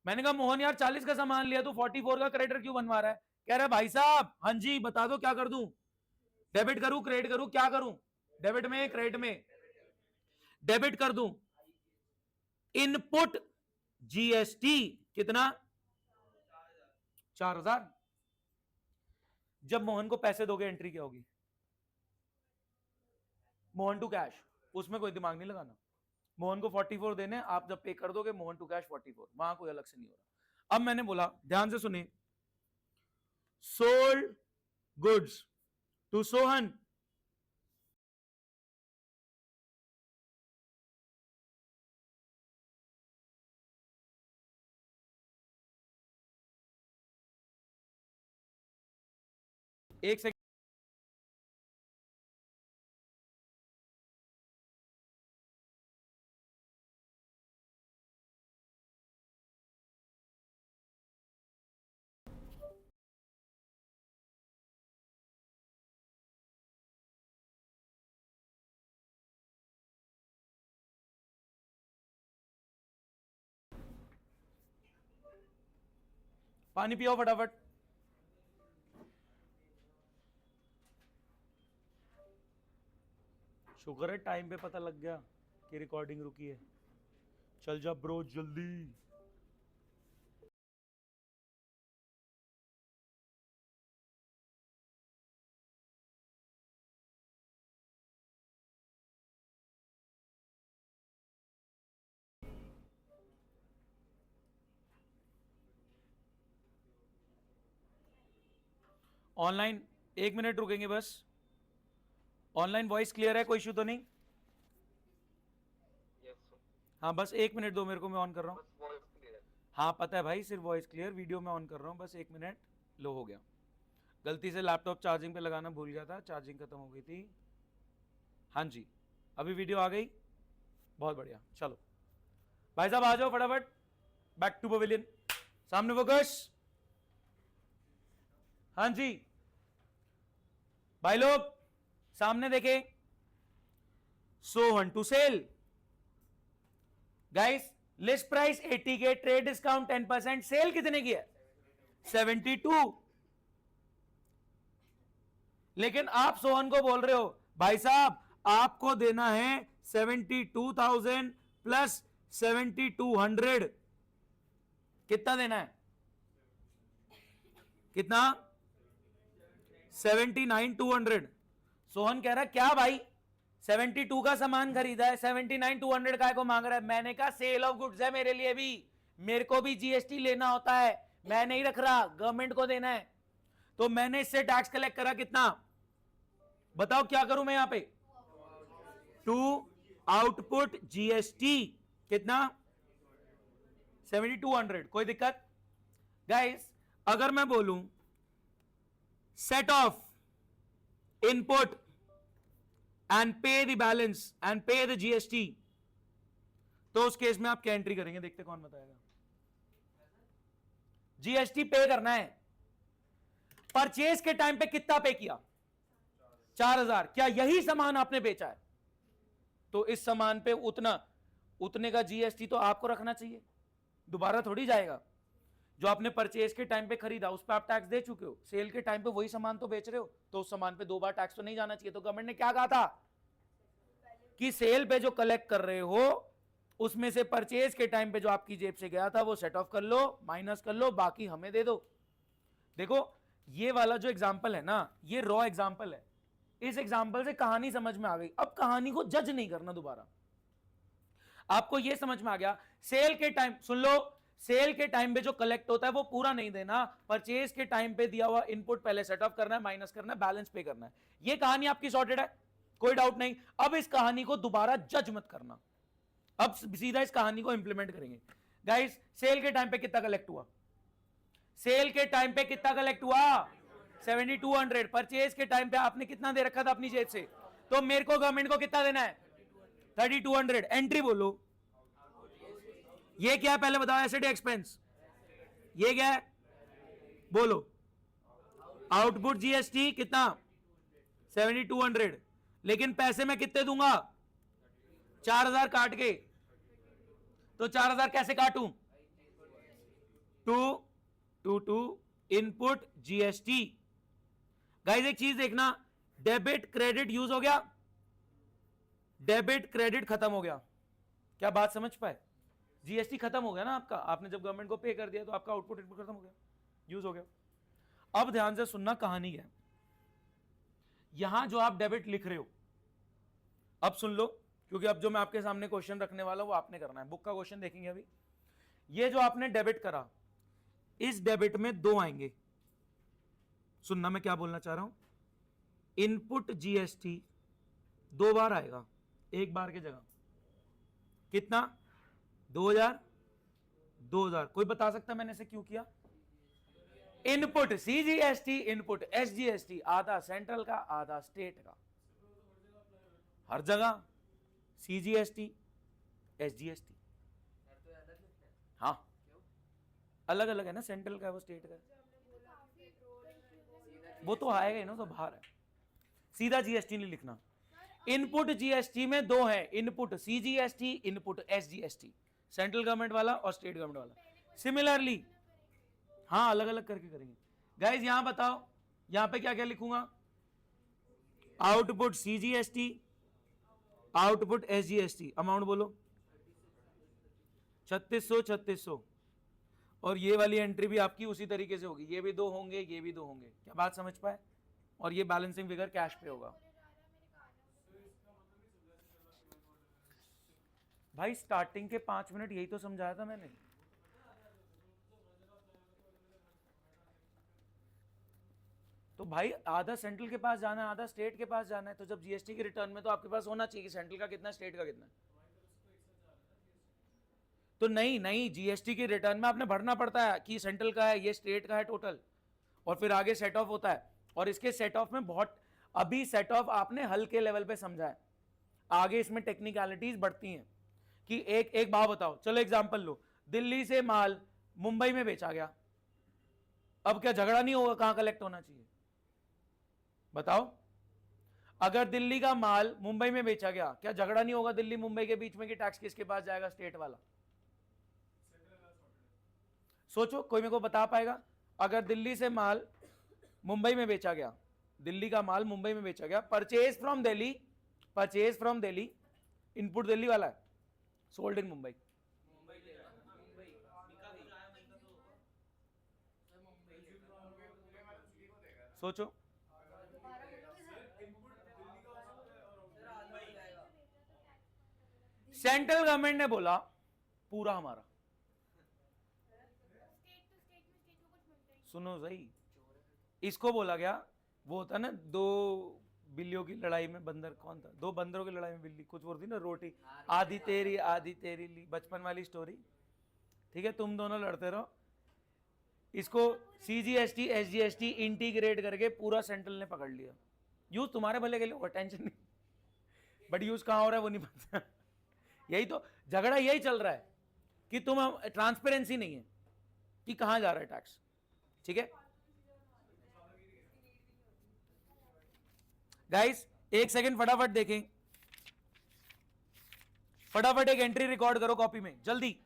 मैंने कहा मोहन यार 40 का सामान लिया तो 44 का क्रेडिटर क्यों बनवा रहा है? कह रहा भाई साहब हाँ जी बता दो क्या कर दूं, डेबिट करूं क्रेडिट करूं, क्या करूं? डेबिट में क्रेडिट में? डेबिट कर दूं। इनपुट जीएसटी कितना? 4,000। जब मोहन को पैसे दोगे एंट्री क्या होगी? मोहन टू कैश, उसमें कोई दिमाग नहीं लगाना। मोहन को 44 देने, आप जब पे कर दोगे मोहन टू कैश 44, वहां कोई अलग से नहीं हो रहा। अब मैंने बोला, ध्यान से सुनिए, सोल्ड गुड्स टू सोहन, एक सेकंड, पानी पियो फटाफट। शुक्र है टाइम पे पता लग गया कि रिकॉर्डिंग रुकी है। चल जा ब्रो जल्दी। ऑनलाइन 1 मिनट रुकेंगे बस। ऑनलाइन वॉइस क्लियर है, कोई इशू तो नहीं? हाँ बस 1 मिनट दो मेरे को, मैं ऑन कर रहा हूँ। हाँ पता है भाई, सिर्फ वॉइस क्लियर, वीडियो में ऑन कर रहा हूँ, बस 1 मिनट। लो हो गया, गलती से लैपटॉप चार्जिंग पे लगाना भूल गया था, चार्जिंग खत्म हो गई थी। हाँ जी, अभी वीडियो आ गई, बहुत बढ़िया। चलो भाई साहब आ जाओ फटाफट, बैक टू पवेलियन, सामने फोकस। हाँ जी भाई लोग सामने देखे, Sohan to sale. Guys list price 80 के, ट्रेड डिस्काउंट 10%, सेल कितने की है? 72। लेकिन आप सोहन को बोल रहे हो भाई साहब आपको देना है 72,000 प्लस 7,200। कितना देना है? कितना? 79,200। सोहन कह रहा है क्या भाई, 72 का सामान खरीदा है, 79,200 काय को मांग रहा है? मैंने कहा सेल ऑफ गुड्स है मेरे लिए भी, मेरे को भी जीएसटी लेना होता है, मैं नहीं रख रहा, गवर्नमेंट को देना है। तो मैंने इससे टैक्स कलेक्ट करा, कितना बताओ क्या करूं मैं यहां पे? टू आउटपुट जीएसटी कितना? 7,200। कोई दिक्कत? गाइस अगर मैं बोलूं सेट ऑफ इनपुट एंड पे द बैलेंस एंड पे द जीएसटी, तो उस केस में आप क्या एंट्री करेंगे? देखते कौन बताएगा। जीएसटी पे करना है, परचेज के टाइम पे कितना पे किया? 4,000। क्या यही सामान आपने बेचा है? तो इस सामान पे उतने का जीएसटी तो आपको रखना चाहिए, दोबारा थोड़ी जाएगा। जो आपने परचेज के टाइम पे खरीदा उस पर आप टैक्स दे चुके हो, सेल के टाइम पे वही सामान तो बेच रहे हो, तो उस सामान पे 2 बार टैक्स तो नहीं जाना चाहिए। तो गवर्नमेंट ने क्या कहा था कि सेल पे जो कलेक्ट कर रहे हो उसमें से परचेज के टाइम पे जो आपकी जेब से गया था वो सेट ऑफ कर लो, माइनस कर लो, बाकी हमें दे दो। देखो ये वाला जो एग्जांपल है ना, ये रॉ एग्जांपल है, इस एग्जांपल से कहानी समझ में आ गई। अब कहानी को जज नहीं करना दोबारा, आपको यह समझ में आ गया। सेल के टाइम सुन लो, सेल के टाइम पे जो कलेक्ट होता है वो पूरा नहीं देना, परचेज के टाइम पे दिया हुआ इनपुट पहले सेट ऑफ करना है, माइनस करना है, बैलेंस पे करना है। ये कहानी आपकी सॉर्टेड है, कोई डाउट नहीं। अब इस कहानी को दोबारा जज मत करना, अब सीधा इस कहानी को इंप्लीमेंट करेंगे। गाइस सेल के टाइम पे कितना कलेक्ट हुआ? सेल के टाइम पे कितना कलेक्ट हुआ? 7,200। परचेज के टाइम पे आपने कितना दे रखा था अपनी जेब से, तो मेरे को गवर्नमेंट को कितना देना है? 3,200। एंट्री बोलो, ये क्या है पहले बताओ? Asset expense. ये क्या है बोलो? आउटपुट जीएसटी कितना? 7,200। लेकिन पैसे मैं कितने दूंगा? 4,000 काट के। तो 4,000 कैसे काटूं? To input GST. गाइस एक चीज देखना, डेबिट क्रेडिट यूज हो गया, डेबिट क्रेडिट खत्म हो गया। क्या बात समझ पाए? जीएसटी खत्म हो गया ना आपका, आपने जब गवर्नमेंट को पे कर दिया तो आपका आउटपुट इनपुट खत्म हो गया, यूज हो गया। अब ध्यान से सुनना कहानी है, यहां जो आप डेबिट लिख रहे हो, अब सुन लो, क्योंकि अब जो मैं आपके सामने क्वेश्चन रखने वाला हूं वो आपने करना है, बुक का क्वेश्चन देखेंगे अभी। ये जो आपने डेबिट करा, इस डेबिट में 2 आएंगे। सुनना मैं क्या बोलना चाह रहा हूं, इनपुट जीएसटी 2 बार आएगा, एक बार की जगह। कितना? 2000 2000। कोई बता सकता मैंने इसे क्यों किया? इनपुट सीजीएसटी, इनपुट एसजीएसटी, आधा सेंट्रल का आधा स्टेट का, हर जगह सीजीएसटी एसजीएसटी। हाँ अलग अलग है ना, सेंट्रल का है वो स्टेट का है, वो तो आएगा ही ना, तो बाहर है। सीधा जीएसटी नहीं लिखना। इनपुट जीएसटी में 2 है, input CGST, input SGST, central government वाला और स्टेट गवर्नमेंट वाला। सिमिलरली हाँ अलग अलग करके करेंगे। गाइज यहां बताओ, यहां पे क्या क्या लिखूंगा? Output CGST, output SGST, amount बोलो 3600 3600। और ये वाली एंट्री भी आपकी उसी तरीके से होगी, ये भी 2 होंगे, ये भी 2 होंगे। क्या बात समझ पाए? और ये बैलेंसिंग फिगर कैश पे होगा। भाई स्टार्टिंग के 5 मिनट यही तो समझाया था मैंने। तो भाई आधा सेंट्रल के पास जाना है, आधा स्टेट के पास जाना है, तो जब जीएसटी के रिटर्न में तो आपके पास होना चाहिए कि सेंट्रल का कितना, स्टेट का कितना। तो नहीं, जीएसटी के रिटर्न में आपने भरना पड़ता है कि सेंट्रल का है, ये स्टेट का है टोटल, और फिर आगे सेट ऑफ होता है। और इसके सेट ऑफ में बहुत, अभी सेट ऑफ आपने हल्के लेवल पे समझा है, आगे इसमें टेक्निकलिटीज बढ़ती हैं। कि एक बात बताओ, चलो एग्जांपल लो, दिल्ली से माल मुंबई में बेचा गया, अब क्या झगड़ा नहीं होगा कहां कलेक्ट होना चाहिए? बताओ, अगर दिल्ली का माल मुंबई में बेचा गया, क्या झगड़ा नहीं होगा दिल्ली मुंबई के बीच में कि टैक्स किसके पास जाएगा, स्टेट वाला? सोचो, कोई मेरे को बता पाएगा? अगर दिल्ली से माल मुंबई में बेचा गया, दिल्ली का माल मुंबई में बेचा गया, purchase from Delhi, purchase from Delhi, input Delhi वाला है, सोल्ड इन मुंबई। सोचो, सेंट्रल गवर्नमेंट ने बोला पूरा हमारा। सुनो सही, इसको बोला गया, वो होता ना 2 बिल्लियों की लड़ाई में बंदर, कौन था? 2 बंदरों की लड़ाई में बिल्ली, कुछ बोलती ना, रोटी आधी तेरी ली, बचपन वाली स्टोरी। ठीक है, तुम दोनों लड़ते रहो, इसको सीजीएसटी एसजीएसटी इंटीग्रेट करके पूरा सेंट्रल ने पकड़ लिया। यूज तुम्हारे भले के लिए होगा, टेंशन नहीं, बट यूज कहां हो रहा है वो नहीं पता। यही तो झगड़ा यही चल रहा है कि तुम, ट्रांसपेरेंसी नहीं है कि कहां जा रहा है टैक्स। ठीक है गाइस, एक सेकंड फटाफट देखें, फटाफट एक एंट्री रिकॉर्ड करो कॉपी में जल्दी,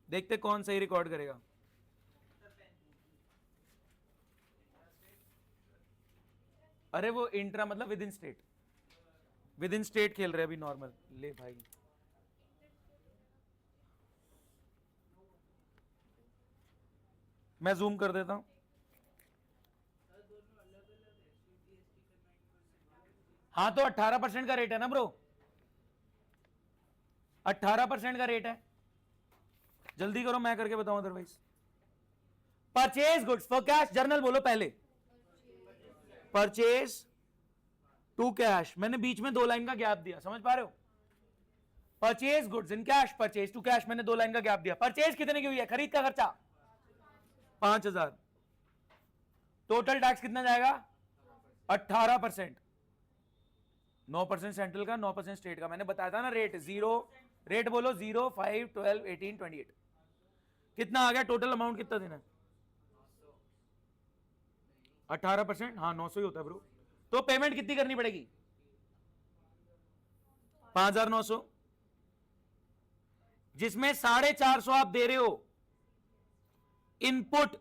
देखते कौन सही रिकॉर्ड करेगा। अरे वो इंट्रा मतलब with in state, with in state खेल रहे अभी नॉर्मल। ले भाई, मैं जूम कर देता हूं। हाँ तो 18% का रेट है ना ब्रो, 18% का रेट है, जल्दी करो मैं करके बताऊं otherwise. Purchase goods for cash, journal बोलो पहले, परचेज टू कैश, मैंने बीच में 2 लाइन का गैप दिया, समझ पा रहे हो? Purchase goods in cash, purchase to cash, मैंने 2 लाइन का गैप दिया। परचेज कितने की हुई है, खरीद का खर्चा 5000, टोटल टैक्स कितना जाएगा 18%, 9% सेंट्रल का, 9% स्टेट का। मैंने बताया था ना रेट, 0 रेट बोलो, 0 5 12 18 28, कितना आ गया टोटल अमाउंट, कितना देना है 18%, हाँ 900 ही होता है ब्रो। तो पेमेंट कितनी करनी पड़ेगी 5900, जिसमें 450 आप दे रहे हो इनपुट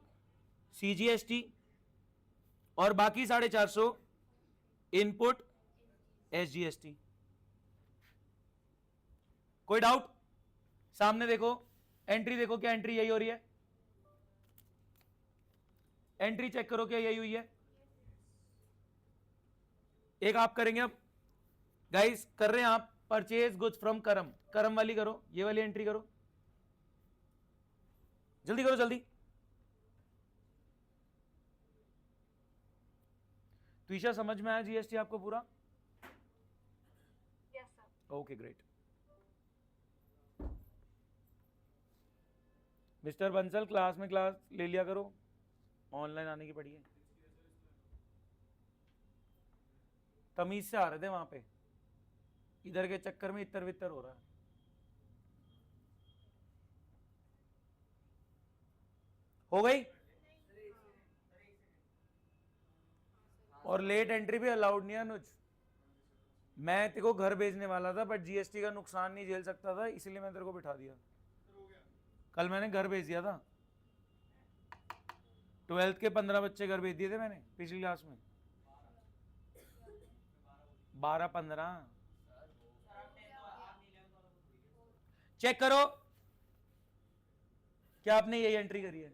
सीजीएसटी और बाकी 450 इनपुट एसजीएसटी। कोई डाउट? सामने देखो, एंट्री देखो, क्या एंट्री यही हो रही है? एंट्री चेक करो क्या यही हुई है? एक आप करेंगे अब, गाइस कर रहे हैं आप, परचेज गुड्स फ्रॉम करम, करम वाली करो, ये वाली एंट्री करो, जल्दी करो जल्दी। तुषा समझ में आया जीएसटी आपको पूरा?
Yes sir.
Okay great. Mister Bansal class में क्लास ले लिया करो, ऑनलाइन आने की पड़ी है। तमीज से आ रहे थे वहां पे, इधर के चक्कर में इतर वितर हो रहा है। हो गई? और लेट एंट्री भी अलाउड नहीं है अनुज। मैं तेरे को घर भेजने वाला था, बट जीएसटी का नुकसान नहीं झेल सकता था, इसलिए मैं तेरे को बिठा दिया। कल मैंने घर भेज दिया था, 12th के 15 बच्चे घर भेज दिए थे मैंने पिछली क्लास में। 12-15 चेक करो, क्या आपने यही एंट्री करी है?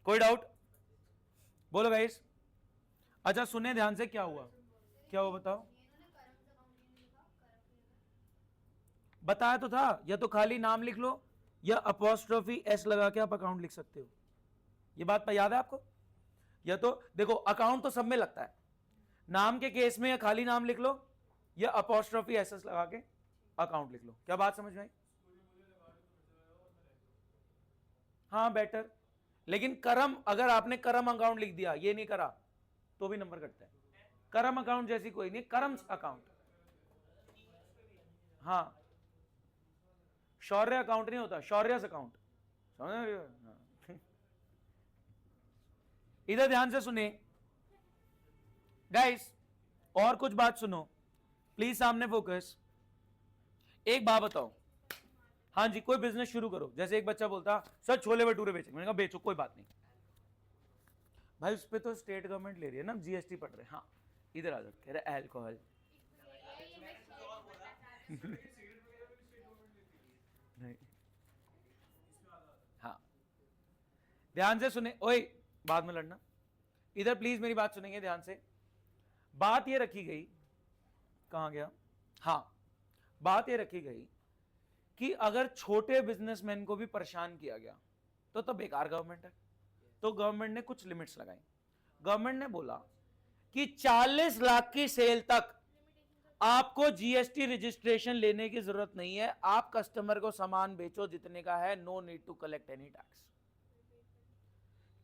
कोई डाउट? बोलो गाइस। अच्छा सुने ध्यान से, क्या हुआ, क्या हुआ बताओ। बताया तो था, या तो खाली नाम लिख लो या अपोस्ट्रोफी एस लगा के आप अकाउंट लिख सकते हो। ये बात पर याद है आपको? या तो देखो अकाउंट तो सब में लगता है, नाम के केस में या खाली नाम लिख लो या अपोस्ट्रोफी एस एस लगा के अकाउंट लिख लो। क्या बात समझ में आई? हाँ बेटर। लेकिन करम, अगर आपने करम अकाउंट लिख दिया, ये नहीं करा, तो भी नंबर कटता है। करम अकाउंट जैसी कोई नहीं, करम अकाउंट। हाँ, शौर्य अकाउंट नहीं होता, शौर्यस अकाउंट। समझ रहे हो? हाँ। इधर ध्यान से सुने गाइस, और कुछ बात सुनो प्लीज, सामने फोकस। एक बात बताओ, हाँ जी कोई बिजनेस शुरू करो। जैसे एक बच्चा बोलता सर छोले भटूरे बेचेंगे, मैंने कहा बेचो कोई बात नहीं भाई, उस पर तो स्टेट गवर्नमेंट ले रही है ना, जीएसटी पड़ रहे। हाँ इधर आ जाओ, कह रहे अल्कोहल। नहीं, हाँ ध्यान से सुने, ओए बाद में लड़ना। इधर प्लीज मेरी बात सुनेंगे ध्यान से। बात ये रखी गई, कहां गया, हाँ बात ये रखी गई कि अगर छोटे बिजनेसमैन को भी परेशान किया गया तो बेकार गवर्नमेंट है। तो गवर्नमेंट ने कुछ लिमिट्स लगाई। गवर्नमेंट ने बोला कि 40 लाख की सेल तक आपको जीएसटी रजिस्ट्रेशन लेने की जरूरत नहीं है, आप कस्टमर को सामान बेचो जितने का है, no need to collect any tax.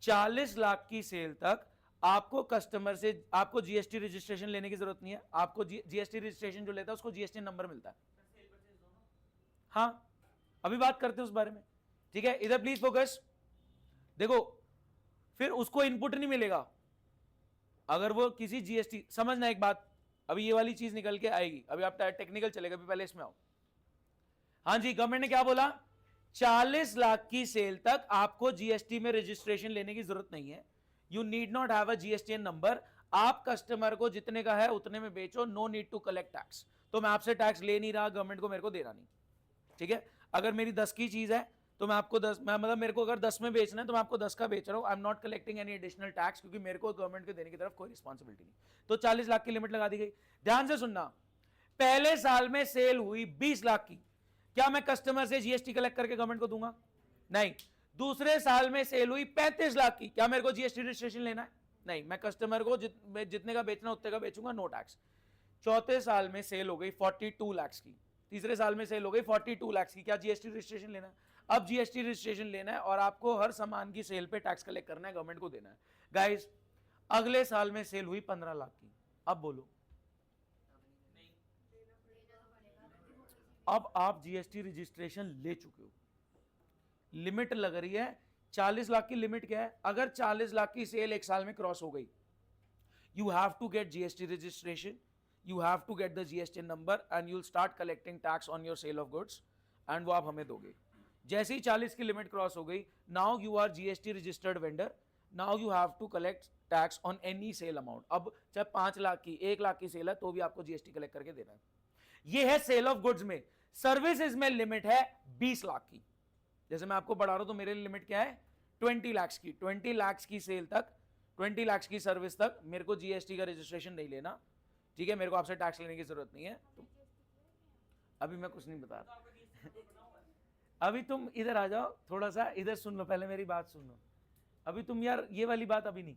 40 lakh की सेल तक आपको कस्टमर से, आपको जीएसटी रजिस्ट्रेशन लेने की जरूरत नहीं है। आपको जीएसटी रजिस्ट्रेशन जो लेता है उसको जीएसटी नंबर मिलता है। हाँ अभी बात करते हैं उस बारे में, ठीक है। इधर प्लीज फोकस। देखो फिर उसको इनपुट नहीं मिलेगा अगर वो किसी जीएसटी, समझना एक बात, अभी ये वाली चीज निकल के आएगी, अभी आप टेक्निकल चलेगा, अभी पहले इसमें आओ। हाँ जी, गवर्नमेंट ने क्या बोला, 40 लाख की सेल तक आपको जीएसटी में रजिस्ट्रेशन लेने की जरूरत नहीं है। You need not have a GSTN number. आप कस्टमर को जितने का है उतने में बेचो, no need to collect tax. तो मैं आपसे टैक्स ले नहीं रहा, गवर्नमेंट को मेरे को देना नहीं, ठीक है। अगर मेरी 10 की चीज है तो मैं आपको 10, मैं मतलब मेरे को अगर 10 में बेचना है तो मैं आपको 10 का बेच रहा हूं। I am not collecting any additional tax, क्योंकि मेरे को गवर्नमेंट को देने की तरफ कोई रिस्पॉन्सिबिलिटी नहीं। तो 40 लाख की लिमिट लगा दी गई। ध्यान से सुनना, पहले साल में सेल हुई 20 लाख की, क्या मैं कस्टमर से जीएसटी कलेक्ट करके गवर्नमेंट को दूंगा? नहीं। दूसरे साल में सेल हुई 35 लाख की, क्या मेरे को जीएसटी रजिस्ट्रेशन लेना है? नहीं, मैं कस्टमर को जितने का बेचना उतने का बेचूंगा, नो टैक्स। चौथे साल में सेल हो गई 42 लाख की, तीसरे साल में सेल हो गई 42 लाख की, क्या जीएसटी रजिस्ट्रेशन लेना है? अब जीएसटी रजिस्ट्रेशन लेना है और आपको हर सामान की सेल पे टैक्स कलेक्ट करना है, गवर्नमेंट को देना है। गाइस अगले साल में सेल हुई 15 लाख की, अब बोलो, अब आप जीएसटी रजिस्ट्रेशन ले चुके हो, लिमिट लग रही है 40 लाख की। लिमिट क्या है, अगर 40 लाख की सेल एक साल में क्रॉस हो गई, you have to get GST registration, you have to get the GST number and you'll start collecting tax on your sale of goods, and वो आप हमें दोगे। जैसे ही 40 की लिमिट क्रॉस हो गई, now you are GST registered vendor, now you have to collect tax on any sale amount। अब चाहे 5 लाख की, 1 लाख की सेल है तो भी आपको जीएसटी कलेक्ट करके देना है। ये है सेल ऑफ गुड्स में। सर्विसेज में लिमिट है 20 लाख की। जैसे मैं आपको पढ़ा रहा हूं तो मेरे लिमिट क्या है, 20 लाख की। 20 लाख की सेल तक, 20 लाख की सर्विस तक मेरे को जीएसटी का रजिस्ट्रेशन नहीं लेना, ठीक है। मेरे को आपसे टैक्स लेने की जरूरत नहीं है। तो अभी मैं कुछ नहीं बता रहा अभी तुम इधर आ जाओ, थोड़ा सा इधर सुन लो, पहले मेरी बात सुन लो। अभी तुम यार ये वाली बात अभी नहीं,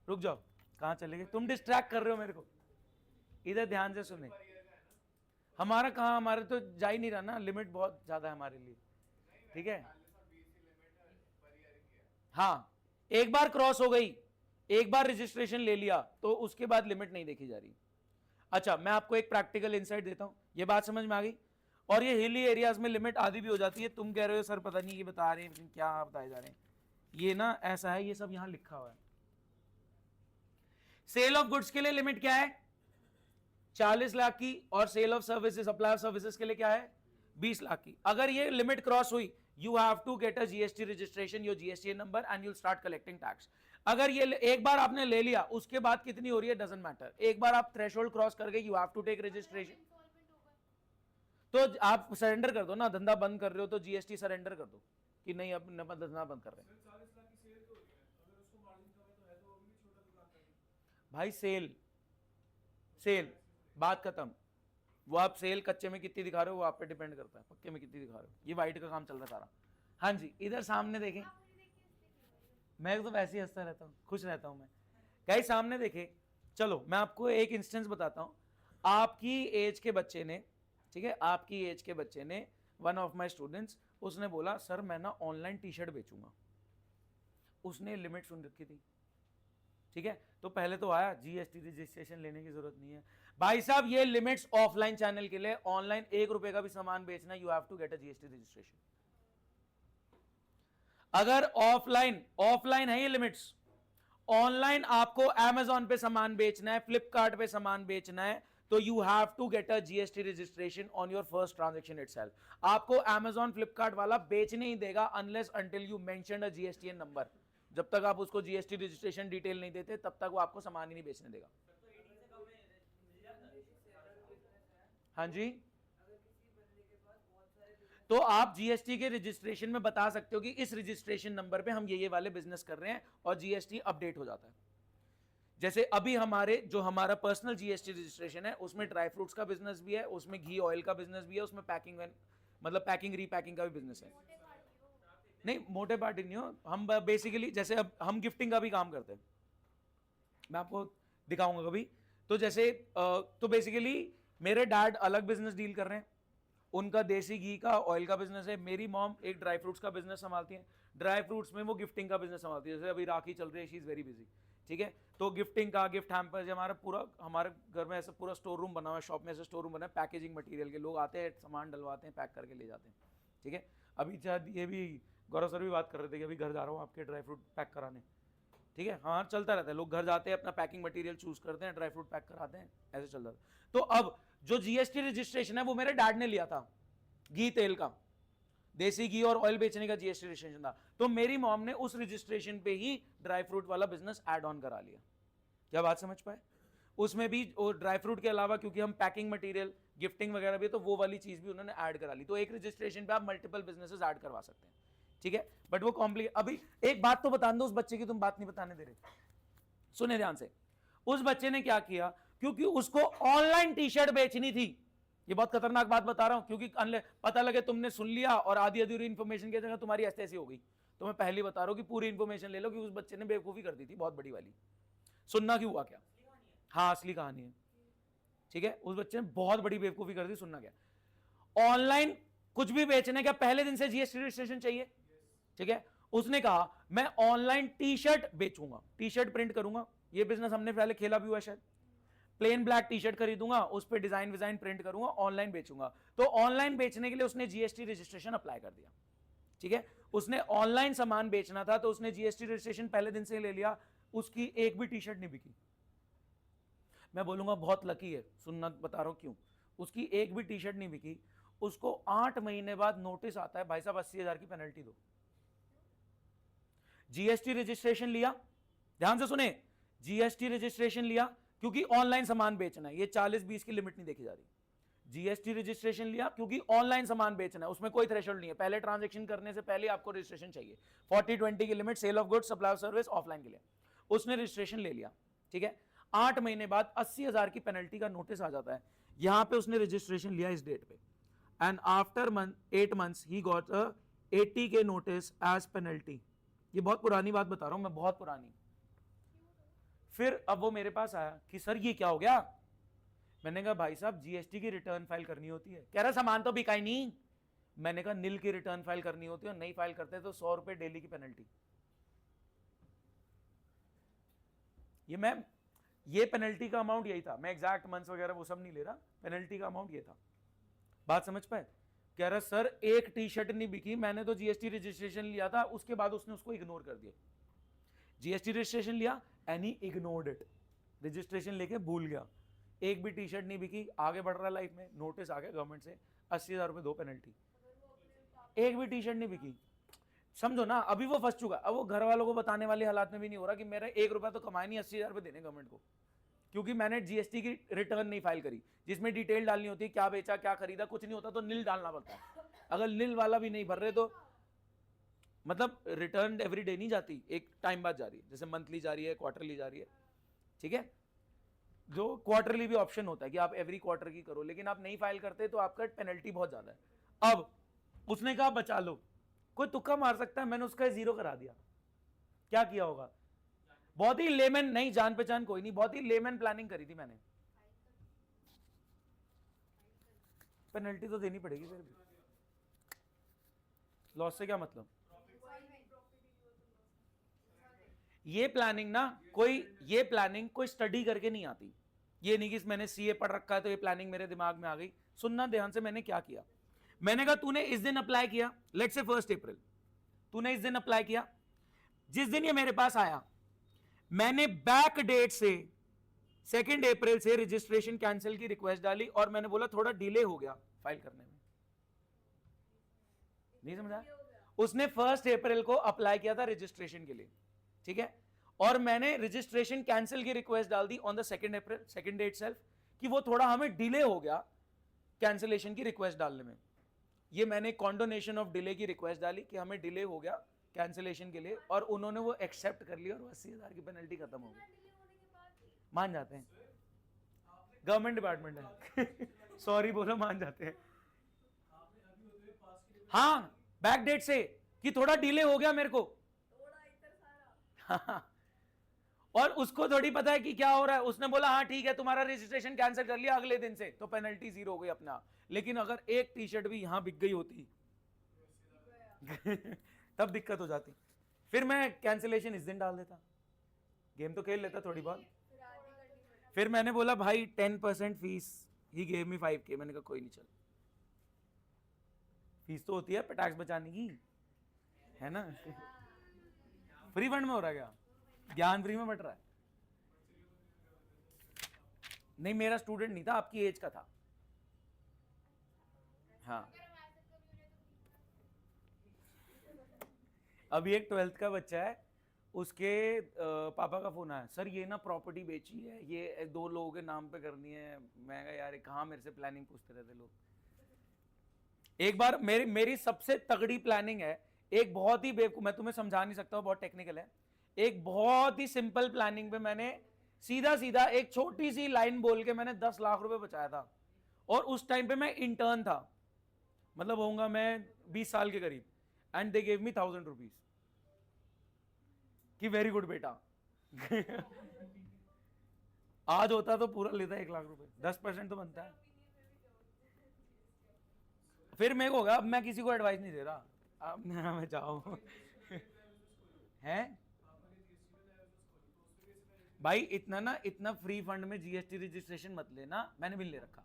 रुक जाओ, कहाँ चले गए तुम, डिस्ट्रैक्ट कर रहे हो मेरे को। इधर ध्यान से सुने, हमारा कहाँ, हमारे तो जा ही नहीं रहा ना, लिमिट बहुत ज्यादा है हमारे लिए, ठीक है। हाँ, एक बार क्रॉस हो गई, एक बार रजिस्ट्रेशन ले लिया तो उसके बाद लिमिट नहीं देखी जा रही। अच्छा, मैं आपको एक प्रैक्टिकल इंसाइट देता हूं, ये बात समझ में आ गई। और ये हिली एरियाज में लिमिट आधी भी हो जाती है। तुम कह रहे हो सर पता नहीं ये बता रहे हैं क्या बताए जा रहे हैं, ये ना ऐसा है, ये सब यहां लिखा हुआ है। सेल ऑफ गुड्स के लिए लिमिट क्या है, 40 लाख की, और sale of services, supply of services के लिए क्या है, 20 लाख की। अगर ये लिमिट क्रॉस हुई, you have to get a GST registration, your GST number, and you'll start collecting tax. अगर ये एक बार आपने ले लिया, उसके बाद कितनी हो रही है डजंट मैटर, एक बार आप थ्रेशोल्ड क्रॉस कर गए, you have to take registration. तो आप सरेंडर कर दो ना, धंधा बंद कर रहे हो तो जीएसटी सरेंडर कर दो कि नहीं अब धंधा बंद कर रहे हैं। भाई सेल, सेल बात खत्म, वो आप सेल कच्चे में कितनी दिखा रहे हो वो आप पे डिपेंड करता है, पक्के में कितनी दिखा रहे हो, ये वाइट का काम चल रहा है सारा। हाँ जी, इधर सामने देखें, मैं तो वैसे ही हंसता रहता हूँ, खुश रहता हूँ मैं। गाइस सामने देखे, चलो मैं आपको एक इंस्टेंस बताता हूँ। आपकी एज के बच्चे ने, ठीक है, आपकी एज के बच्चे ने, वन ऑफ माय स्टूडेंट्स, उसने बोला सर मैं ना ऑनलाइन टी शर्ट बेचूंगा। उसने लिमिट सुन रखी थी, ठीक है, तो पहले तो आया जीएसटी रजिस्ट्रेशन लेने की जरूरत नहीं है। भाई साहब ये लिमिट्स ऑफलाइन चैनल के लिए, ऑनलाइन 1 रुपए का भी सामान बेचना, you have to get a GST registration. अगर ऑफलाइन, ऑफलाइन है ये लिमिट्स, ऑनलाइन आपको अमेजॉन पे सामान बेचना है, फ्लिपकार्ट पे सामान बेचना है, तो you have to get a GST registration on your first transaction itself. आपको अमेजॉन फ्लिपकार्ट वाला बेचने ही देगा unless until you mention a GSTN number. जब तक आप उसको जीएसटी रजिस्ट्रेशन डिटेल नहीं देते तब तक वो आपको सामान ही नहीं बेचने देगा। हाँ जी, तो आप जीएसटी के रजिस्ट्रेशन में बता सकते हो कि इस रजिस्ट्रेशन नंबर पे हम ये वाले बिजनेस कर रहे हैं, और जीएसटी अपडेट हो जाता है। जैसे अभी हमारे जो हमारा पर्सनल जीएसटी रजिस्ट्रेशन है उसमें ड्राई फ्रूट्स का बिजनेस भी है, उसमें घी ऑयल का बिजनेस भी है, उसमें पैकिंग मतलब पैकिंग रीपैकिंग का भी बिजनेस है। नहीं मोटे पार्टी नहीं हो, हम बेसिकली जैसे अब हम गिफ्टिंग का भी काम करते हैं, मैं आपको दिखाऊंगा कभी। तो जैसे तो बेसिकली मेरे डैड अलग बिजनेस डील कर रहे हैं, उनका देसी घी का ऑयल का बिजनेस है। मेरी मॉम एक ड्राई फ्रूट्स का बिजनेस संभालती है, ड्राई फ्रूट्स में वो गिफ्टिंग का बिजनेस संभालती है। जैसे अभी राखी चल रही है, शी इज वेरी बिजी, ठीक है, तो गिफ्टिंग का, गिफ्ट हैम्पर्स, हमारा पूरा, हमारे घर में ऐसा पूरा स्टोर रूम बना हुआ है, शॉप में ऐसा स्टोर रूम बना है पैकेजिंग मटेरियल के, लोग आते हैं सामान डलवाते हैं, पैक करके ले जाते हैं, ठीक है। अभी शायद ये भी गौरव सर भी बात कर रहे थे कि अभी घर जा रहा हूँ आपके ड्राई फ्रूट पैक कराने, ठीक है। हाँ चलता रहता है, लोग घर जाते हैं अपना पैकिंग मटेरियल चूज करते हैं, ड्राई फ्रूट पैक कराते हैं, ऐसे चल रहा है। तो अब जो जीएसटी रजिस्ट्रेशन है वो मेरे डैड ने लिया था, घी तेल का, देसी घी और ऑयल बेचने का जीएसटी रजिस्ट्रेशन था, तो मेरी मॉम ने उस रजिस्ट्रेशन पे ही ड्राई फ्रूट वाला बिजनेस ऐड ऑन करा लिया। क्या बात समझ पाए, उसमें भी ड्राई फ्रूट के अलावा क्योंकि हम पैकिंग मटेरियल, गिफ्टिंग वगैरह भी, तो वो वाली चीज भी उन्होंने ऐड करा ली। तो एक रजिस्ट्रेशन पे आप मल्टीपल बिजनेसेस ऐड करवा सकते हैं, ठीक है, बट वो कॉम्प्लिकेट। अभी एक बात तो बता दो उस बच्चे की, तुम बात नहीं बताने दे रहे, सुने ध्यान से। उस बच्चे ने क्या किया, क्योंकि उसको ऑनलाइन टी शर्ट बेचनी थी, ये बहुत खतरनाक बात बता रहा हूं, क्योंकि पता लगे तुमने सुन लिया और आधी अधूरी इंफॉर्मेशन की जगह तुम्हारी ऐसी ऐसी हो गई, तो मैं पहले बता रहा हूं कि पूरी इंफॉर्मेशन ले लो कि उस बच्चे ने बेवकूफी कर दी थी बहुत बड़ी वाली। सुनना क्यों हुआ क्या, हाँ असली कहानी है, ठीक है। उस बच्चे ने बहुत बड़ी बेवकूफी कर दी, सुनना क्या, ऑनलाइन कुछ भी बेचने का पहले दिन से जीएसटी रजिस्ट्रेशन चाहिए, ठीक है। उसने कहा मैं ऑनलाइन टी शर्ट बेचूंगा, टी शर्ट प्रिंट करूंगा, ये बिजनेस हमने पहले खेला भी हुआ शायद, प्लेन ब्लैक टी शर्ट खरीदूंगा, उस पर डिजाइन विजाइन प्रिंट करूंगा, ऑनलाइन बेचूंगा। तो ऑनलाइन बेचने के लिए उसने जीएसटी रजिस्ट्रेशन अप्लाई कर दिया, ठीक है। उसने ऑनलाइन सामान बेचना था तो उसने जीएसटी रजिस्ट्रेशन पहले दिन से ले लिया, उसकी एक भी टी शर्ट नहीं बिकी। मैं बोलूंगा बहुत लकी है, सुनना बता रहा हूं क्यों, उसकी एक भी टी शर्ट नहीं बिकी। उसको 8 महीने बाद नोटिस आता है, भाई साहब 80,000 की पेनल्टी दो। जीएसटी रजिस्ट्रेशन लिया, ध्यान से सुने, जीएसटी रजिस्ट्रेशन लिया क्योंकि ऑनलाइन सामान बेचना है, ये 40-20 की लिमिट नहीं देखी जा रही। जीएसटी रजिस्ट्रेशन लिया क्योंकि ऑनलाइन सामान बेचना है, उसमें कोई थ्रेशोल्ड नहीं है, पहले ट्रांजैक्शन करने से पहले आपको रजिस्ट्रेशन चाहिए, 40-20 की limit, sale of goods, supply of service, offline के लिए। उसने रजिस्ट्रेशन ले लिया, ठीक है। 8 महीने बाद 80,000 की पेनल्टी का नोटिस आ जाता है, यहां पे उसने रजिस्ट्रेशन लिया इस डेट पे। and after 8 months he got a 80K notice as penalty. ये बहुत पुरानी बात बता रहा हूं मैं, बहुत पुरानी. फिर अब वो मेरे पास आया कि सर ये क्या हो गया. मैंने कहा भाई साहब जीएसटी की रिटर्न फाइल करनी होती है. कह रहा सामान तो बिका ही नहीं. मैंने कहा नील की रिटर्न फाइल करनी होती है और नहीं फाइल करते तो 100 रुपए डेली की पेनल्टी. ये पेनल्टी का अमाउंट यही था. मैं एग्जैक्ट मंथ्स वगैरह वो सब नहीं ले रहा, पेनल्टी का अमाउंट ये था. बात समझ पाए. कह रहा सर एक टी शर्ट नहीं बिकी, मैंने तो जीएसटी रजिस्ट्रेशन लिया था. उसके बाद उसने उसको इग्नोर कर दिया. जीएसटी रजिस्ट्रेशन लिया and he ignored it. Registration लेके भूल गया. एक भी टी शर्ट नहीं बिकी, आगे बढ़ रहा लाइफ में. नोटिस आ गया गवर्नमेंट से 80,000 रुपए दो पेनल्टी. एक भी टी शर्ट नहीं बिकी. समझो ना, अभी वो फंस चुका. अब वो घर वालों को बताने वाले हालात में भी नहीं हो रहा कि मेरा 1 रुपया तो कमाए नहीं, 80,000 रुपए देने गवर्नमेंट को, क्योंकि मैंने जीएसटी की रिटर्न नहीं फाइल करी जिसमें डिटेल डालनी होती है, क्या बेचा क्या खरीदा, कुछ नहीं होता तो नील डालना पड़ता है. अगर नील वाला भी नहीं भर रहे तो मतलब रिटर्न एवरी डे नहीं जाती, एक टाइम बाद जा रही है. जैसे मंथली जा रही है, क्वार्टरली जा रही है. ठीक है, जो क्वार्टरली भी ऑप्शन होता है कि आप एवरी क्वार्टर की करो, लेकिन आप नहीं फाइल करते तो आपका पेनल्टी बहुत ज्यादा है. अब उसने कहा बचा लो, कोई तुक्का मार सकता है. मैंने उसका 0 करा दिया. क्या किया होगा? बहुत ही लेमन, नहीं जान पहचान कोई नहीं, बहुत ही लेमन प्लानिंग करी थी मैंने. पेनल्टी तो देनी पड़ेगी फिर भी. लॉस से क्या मतलब? ये प्लानिंग ना ये प्लानिंग कोई स्टडी करके नहीं आती. ये नहीं कि मैंने सीए पढ़ रखा है तो ये प्लानिंग मेरे दिमाग में आ गई. सुनना ध्यान से, मैंने क्या किया. मैंने कहा तूने इस दिन अप्लाई किया, लेट्स से 1 अप्रैल, तूने इस दिन अप्लाई किया. जिस दिन ये मेरे पास आया, मैंने बैक डेट से 2 अप्रैल से रजिस्ट्रेशन कैंसिल की रिक्वेस्ट डाली और मैंने बोला थोड़ा डिले हो गया फाइल करने में. नहीं समझा? उसने 1 अप्रैल को अप्लाई किया था रजिस्ट्रेशन के लिए. ठीक है, और मैंने रजिस्ट्रेशन कैंसिल की रिक्वेस्ट डाल दी on the 2 April, second day itself, कि वो थोड़ा हमें डिले हो गया कैंसिलेशन की रिक्वेस्ट डालने में. ये मैंने कॉन्डोनेशन ऑफ डिले की रिक्वेस्ट डाली कि हमें डिले हो गया कैंसिलेशन के लिए, और उन्होंने वो एक्सेप्ट कर लिया और 80,000 की पेनल्टी खत्म हो गई. मान जाते हैं, गवर्नमेंट डिपार्टमेंट है. सॉरी बोलो, मान जाते हैं. हाँ, बैक डेट से कि थोड़ा डिले हो गया मेरे को. और उसको थोड़ी पता है कि क्या हो रहा है. उसने बोला हाँ ठीक है तुम्हारा रजिस्ट्रेशन कैंसिल कर लिया अगले दिन से, तो पेनल्टी 0 हो गई अपना. लेकिन अगर एक टी शर्ट भी यहां बिक गई होती तब दिक्कत हो जाती. फिर मैं कैंसिलेशन इस दिन डाल देता, गेम तो खेल लेता थोड़ी बहुत. फिर मैंने बोला भाई 10% fees, he gave me 5K. मैंने कहा कोई नहीं, चल फीस तो होती है टैक्स बचाने की, है ना. फ्री फंड में हो रहा है क्या? ज्ञान फ्री में बट रहा है. नहीं मेरा स्टूडेंट नहीं था, आपकी एज का था. हाँ, अभी एक 12th का बच्चा है, उसके पापा का फोन आया, सर ये ना प्रॉपर्टी बेची है, ये 2 लोगों के नाम पे करनी है. मैं कहा यार कहाँ मेरे से प्लानिंग पूछते रहते लोग. एक बार मेरी सबसे तगड़ी प्लानिंग है, एक बहुत ही बेवकूफ, मैं तुम्हें समझा नहीं सकता हूँ, बहुत टेक्निकल है. एक बहुत ही सिंपल प्लानिंग पे मैंने सीधा सीधा एक छोटी सी लाइन बोल के मैंने 10 लाख रुपए बचाया था. और उस टाइम पे मैं इंटर्न था, मतलब होऊंगा मैं 20 साल के करीब. And they gave me 1,000 rupees कि वेरी गुड बेटा. आज होता तो पूरा लेता 1 लाख रुपए. 10% तो बनता है. फिर मेरे को होगा, अब मैं किसी को एडवाइस नहीं दे रहा, अब मैं जाऊं. है भाई इतना फ्री फंड में जीएसटी रजिस्ट्रेशन मत लेना, मैंने भी ले रखा.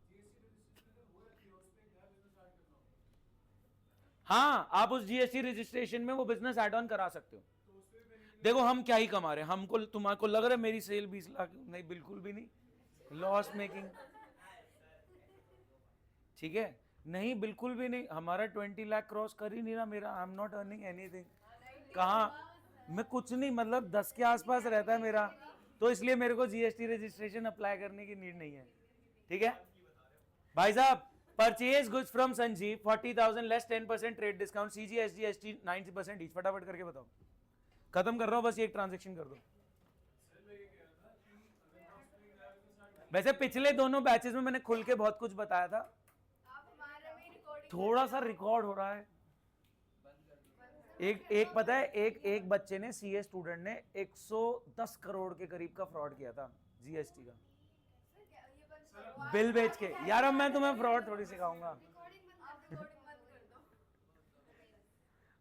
हाँ, आप उस जीएसटी रजिस्ट्रेशन में वो बिजनेस एड ऑन करा सकते हो. देखो हम क्या ही कमा रहे हैं, हमको तुम्हारे लग रहा है मेरी सेल 20 लाख, नहीं बिल्कुल भी नहीं. लॉस मेकिंग, ठीक है, नहीं बिल्कुल भी नहीं. हमारा 20 लाख क्रॉस कर ही नहीं रहा मेरा. I am not earning anything. कहाँ, मैं कुछ नहीं, मतलब 10 के आसपास रहता है मेरा, तो इसलिए मेरे को जीएसटी रजिस्ट्रेशन अप्लाई करने की नीड नहीं है. ठीक है भाई साहब, purchase goods from Sanjeev 40,000 less 10% trade discount, CGST ST 90% each. फटाफट करके बताओ, खत्म कर रहा हूं, बस ये एक ट्रांजेक्शन कर दो. वैसे पिछले दोनों बैचेस में मैंने खुल के बहुत कुछ बताया था. थोड़ा सा रिकॉर्ड हो रहा है। एक पता है, एक बच्चे ने, सीए स्टूडेंट ने 110 करोड़ के करीब का फ्रॉड किया था जीएसटी का, बिल बेच के। यार अब मैं तुम्हें फ्रॉड थोड़ी सिखाऊंगा।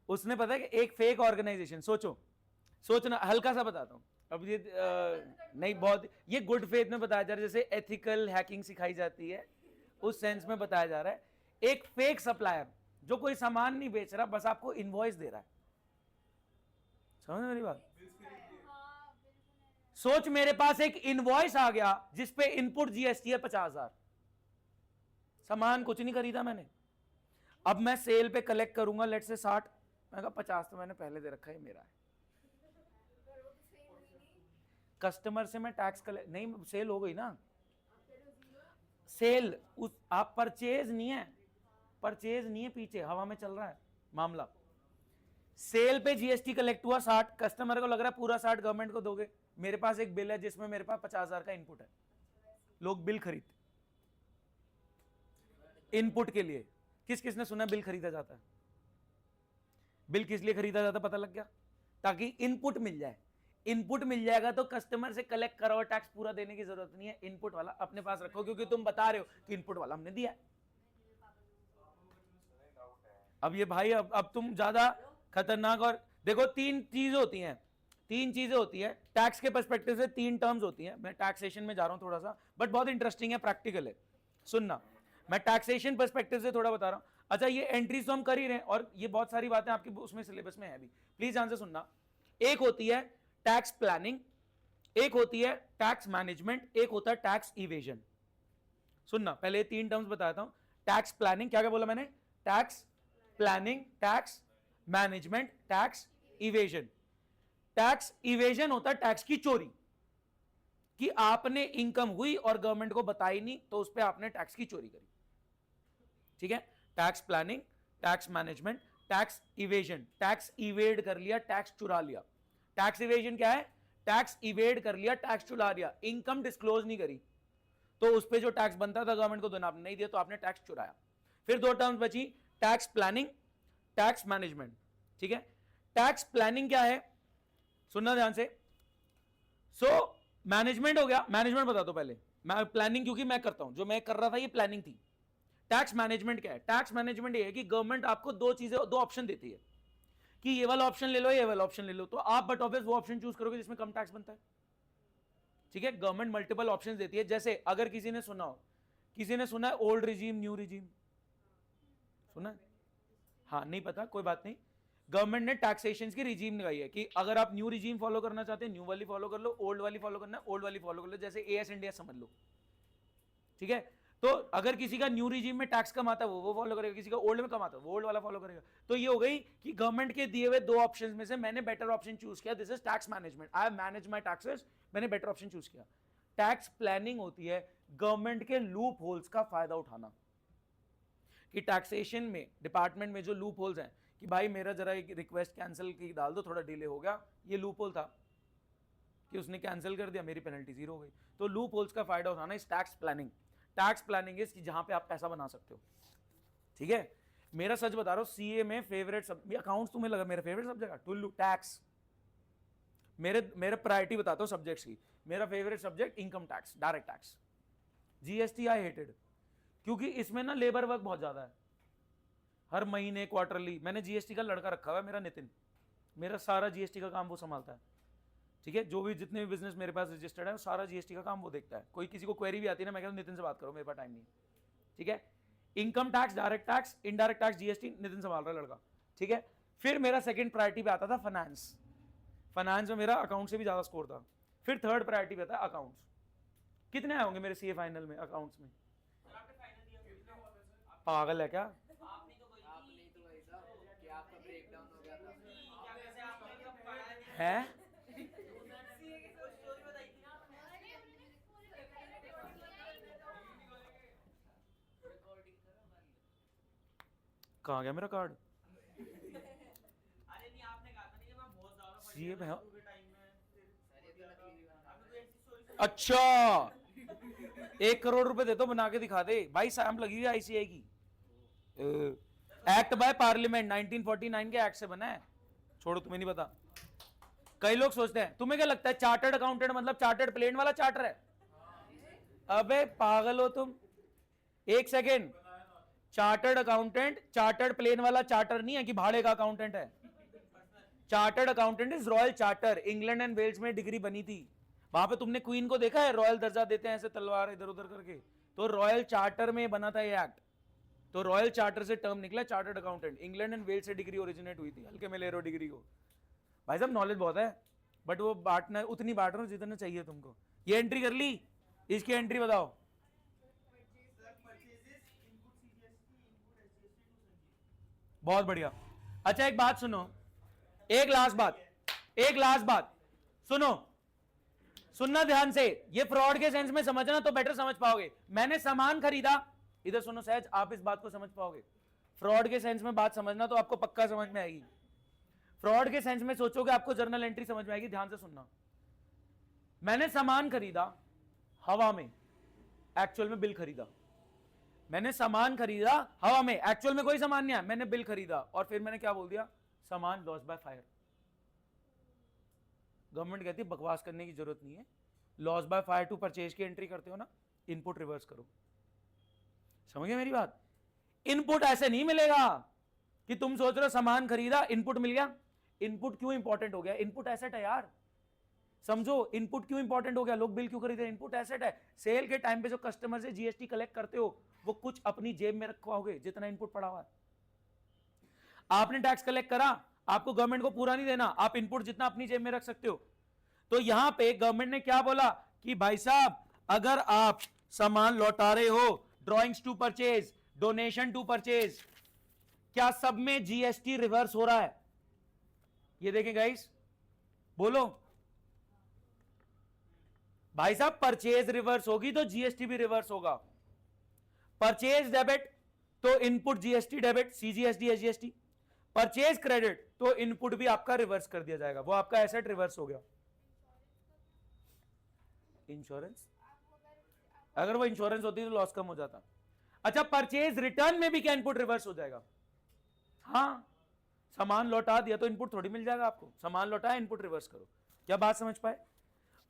उसने, पता है कि एक फेक ऑर्गेनाइजेशन, सोचना, हल्का सा बताता हूं अब ये नहीं, बहुत ये गुड फेथ में बताया जा रहा है, जैसे एथिकल हैकिंग सिखाई जाती है उस सेंस में बताया जा रहा है। एक फेक सप्लायर जो कोई सामान नहीं बेच रहा, बस आपको इनवॉइस दे रहा है। समझ मेरी बात? सोच, मेरे पास एक इनवॉइस आ गया जिसपे इनपुट जीएसटी है 50,000, सामान कुछ नहीं खरीदा मैंने, अब मैं सेल पे कलेक्ट करूंगा लेट से 60, मैं कहा 50 तो मैंने पहले दे रखा है, मेरा है। कस्टमर से मैं टैक्स कलेक्ट नहीं, सेल हो गई ना, सेल उस, आप परचेज नहीं है, परचेज नहीं है, पीछे हवा में चल रहा है मामला। सेल पे जीएसटी कलेक्ट हुआ 60, कस्टमर को लग रहा है पूरा 60 गवर्नमेंट को दोगे, मेरे पास एक बिल है जिसमें मेरे पास 50,000 का इनपुट है, लोग बिल खरीदते। इनपुट के लिए किस किसने सुना बिल खरीदा जाता है? बिल किस लिए खरीदा जाता, पता लग गया? ताकि इनपुट मिल जाए, इनपुट मिल जाएगा तो कस्टमर से कलेक्ट करो, टैक्स पूरा देने की जरूरत नहीं है, इनपुट वाला अपने पास रखो, क्योंकि तुम बता रहे हो कि इनपुट वाला हमने दिया है। अब ये भाई, अब तुम ज्यादा खतरनाक, और देखो तीन चीजें होती हैं टैक्स के पर्सपेक्टिव से, 3 टर्म्स होती हैं। मैं टैक्सेशन में जा रहा हूं थोड़ा सा, बट बहुत इंटरेस्टिंग है, प्रैक्टिकल है, सुनना। मैं टैक्सेशन पर्सपेक्टिव से थोड़ा बता रहा हूं। अच्छा, ये एंट्रीज तो हम कर ही रहे हैं, और ये बहुत सारी बातें आपकी उसमें सिलेबस में है भी, प्लीज ध्यान से सुनना। एक होती है टैक्स प्लानिंग, एक होती है टैक्स मैनेजमेंट, एक होता है टैक्स इवेजन। सुनना, पहले 3 टर्म्स बताता हूं। टैक्स प्लानिंग, क्या क्या बोला मैंने? Tax planning, tax management, tax evasion. Tax evasion होता है टैक्स की चोरी, कि आपने इनकम हुई और गवर्नमेंट को बताई नहीं, तो उस पर आपने टैक्स की चोरी करी। ठीक है? Tax planning, tax management, tax evasion, tax evade कर लिया, टैक्स चुरा लिया। टैक्स इवेजन क्या है? टैक्स इवेड कर लिया, टैक्स चुरा लिया, इनकम डिस्क्लोज नहीं करी, तो उस पर जो टैक्स बनता था गवर्नमेंट को देना, आपने नहीं दिया तो आपने टैक्स चुराया। फिर 2 टर्म्स बची, टैक्स प्लानिंग, टैक्स मैनेजमेंट। ठीक है? टैक्स प्लानिंग क्या है, सुनना ध्यान से। मैनेजमेंट हो गया, मैनेजमेंट बता दो पहले, मैं प्लानिंग क्योंकि मैं करता हूं, जो मैं कर रहा था ये प्लानिंग थी। टैक्स मैनेजमेंट क्या है? टैक्स मैनेजमेंट ये है कि गवर्नमेंट आपको 2 ऑप्शन देती है कि ये वाला ऑप्शन ले लो, ये वाला ऑप्शन ले लो, तो आप बट ऑब्वियस वो ऑप्शन चूज करोगे जिसमें कम टैक्स बनता है। ठीक है? गवर्नमेंट मल्टीपल ऑप्शन देती है, जैसे अगर किसी ने सुना है ओल्ड रिजीम न्यू रिजीम, सुना है? हाँ, नहीं पता, कोई बात नहीं। गवर्नमेंट ने टैक्सेशन की रिजीम लगाई है कि अगर आप न्यू रिजीम फॉलो करना चाहते हैं, न्यू वाली फॉलो कर लो, ओल्ड वाली फॉलो करना है, ओल्ड वाली फॉलो कर लो, जैसे एएस इंडिया समझ लो। ठीक है? तो अगर किसी का न्यू रिजीम में टैक्स कम आता है वो फॉलो करेगा, किसी का ओल्ड में कम आता है वो ओल्ड वाला फॉलो करेगा। तो ये हो गई कि गवर्नमेंट के दिए हुए 2 ऑप्शंस में से मैंने बेटर ऑप्शन चूज किया, this is tax management, I have manage my taxes, मैंने बेटर ऑप्शन चूज किया। टैक्स प्लानिंग होती है गवर्नमेंट के लूप होल्स का फायदा उठाना, कि टैक्सेशन में डिपार्टमेंट में जो लूप होल्स हैं, कि भाई मेरा जरा एक रिक्वेस्ट कैंसिल की डाल दो, थोड़ा डिले हो गया, ये लूप होल था कि उसने कैंसिल कर दिया, मेरी पेनल्टी 0 हो गई। तो लूप होल्स का फायदा उठाना इस tax planning. Tax planning is कि जहां पे आप पैसा बना सकते हो। ठीक है? मेरा सच बता रहा हूं, सीए में फेवरेट सब अकाउंट्स तुम्हें लगा मेरा फेवरेट सब्जेक्ट है, टुल्लू टैक्स। मेरे प्रायोरिटी बताता हूं सब्जेक्ट्स की। मेरा favourite subject income tax, direct tax. GST I hated, क्योंकि इसमें ना लेबर वर्क बहुत ज्यादा है, हर महीने क्वार्टरली। मैंने जीएसटी का लड़का रखा हुआ है, मेरा नितिन, मेरा सारा जीएसटी का काम वो संभालता है। ठीक है? जो भी जितने भी बिजनेस मेरे पास रजिस्टर्ड है, सारा जीएसटी का काम वो देखता है। कोई किसी को क्वेरी भी आती है ना, मैं कहता हूं नितिन से बात करो, मेरे पास टाइम नहीं है। ठीक है? Income tax, direct tax, indirect tax, GST Nitin संभाल रहा है लड़का। ठीक है? फिर मेरा सेकंड प्रायोरिटी पे आता था फाइनेंस। फाइनेंस में मेरा अकाउंट से भी ज्यादा स्कोर था। फिर थर्ड प्रायोरिटी पे आता है अकाउंट्स। कितने आए होंगे मेरे सीए फाइनल में अकाउंट्स में? पागल है क्या? है? कहाँ गया मेरा कार्ड? सीए में अच्छा, 1 करोड़ रुपए दे तो बना के दिखा दे भाई, सैम्प लगी हुई आईसीआई की, एक्ट बाय पार्लियामेंट 1949 के एक्ट से बना है। छोड़ो, तुम्हें नहीं पता। कई लोग सोचते हैं, तुम्हें क्या लगता है चार्टर्ड अकाउंटेंट मतलब चार्टर्ड प्लेन वाला चार्टर है? अबे पागल हो तुम, एक second. Chartered accountant chartered plane वाला चार्टर नहीं है कि भाड़े का अकाउंटेंट है। Chartered accountant is royal charter. England and Wales में डिग्री बनी थी। वहां पे तुमने क्वीन को देखा है, रॉयल दर्जा देते हैं ऐसे तलवार इधर उधर करके, तो रॉयल चार्टर में बना था ये एक्ट। तो रॉयल चार्टर से टर्म निकला chartered accountant. England and Wales से डिग्री ओरिजिनेट हुई थी। हल्के में ले रहे हो डिग्री को। भाई साहब नॉलेज बहुत है, बट वो बांटना उतनी बांट रहा हूं जितना चाहिए तुमको। ये एंट्री कर ली, इसकी एंट्री बताओ। बहुत बढ़िया। अच्छा एक बात सुनो, एक लास्ट बात सुनो, सुनना ध्यान से। ये फ्रॉड के सेंस में समझना तो बेटर समझ पाओगे। मैंने सामान खरीदा, इधर सुनो सहज, आप इस बात को समझ पाओगे। फ्रॉड के सेंस में बात समझना तो आपको पक्का समझ में आएगी। फ्रॉड के सेंस में सोचोगे आपको जर्नल एंट्री समझ में आएगी। ध्यान से सुनना। मैंने सामान खरीदा हवा में, एक्चुअल में बिल खरीदा। मैंने सामान खरीदा हवा में, एक्चुअल में कोई सामान नहीं है, मैंने बिल खरीदा और फिर मैंने क्या बोल दिया, सामान लॉस बाय फायर। गवर्नमेंट कहती है बकवास करने की जरूरत नहीं है, loss by fire to purchase की एंट्री करते हो ना, इनपुट रिवर्स करो। समझ गए मेरी बात? इनपुट ऐसे नहीं मिलेगा कि तुम सोच रहे हो सामान खरीदा इनपुट मिल गया। इनपुट क्यों इंपॉर्टेंट हो गया? इनपुट एसेट है यार, समझो। इनपुट क्यों इंपॉर्टेंट हो गया? लोग बिल क्यों खरीदे? इनपुट एसेट है। सेल के टाइम पे जो कस्टमर से जीएसटी कलेक्ट करते हो वो कुछ अपनी जेब में रखवाओगे जितना इनपुट पड़ा हुआ है। आपने टैक्स कलेक्ट करा, आपको गवर्नमेंट को पूरा नहीं देना, आप इनपुट जितना अपनी जेब में रख सकते हो। तो यहां पे गवर्नमेंट ने क्या बोला कि भाई साहब अगर आप सामान लौटा रहे हो, drawings to purchase, donation to purchase, क्या सब में जीएसटी रिवर्स हो रहा है? ये देखें गाइस, बोलो भाई साहब, परचेज रिवर्स होगी तो जीएसटी भी रिवर्स होगा। परचेज डेबिट तो input GST debit, CGST SGST. Purchase credit तो इनपुट भी आपका रिवर्स कर दिया जाएगा, वो आपका एसेट रिवर्स हो गया। इंश्योरेंस, अगर वो इंश्योरेंस होती तो लॉस कम हो जाता। अच्छा, परचेज रिटर्न में भी क्या इनपुट रिवर्स हो जाएगा? हाँ, सामान लौटा दिया तो इनपुट थोड़ी मिल जाएगा आपको, सामान लौटाया इनपुट रिवर्स करो। क्या बात समझ पाए?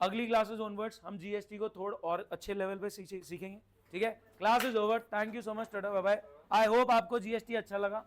अगली क्लासेस ऑनवर्ड्स हम जीएसटी को थोड़ा और अच्छे लेवल पे सीखेंगे। ठीक है, class is over, thank you so much, tata bye bye. I hope आपको जीएसटी अच्छा लगा।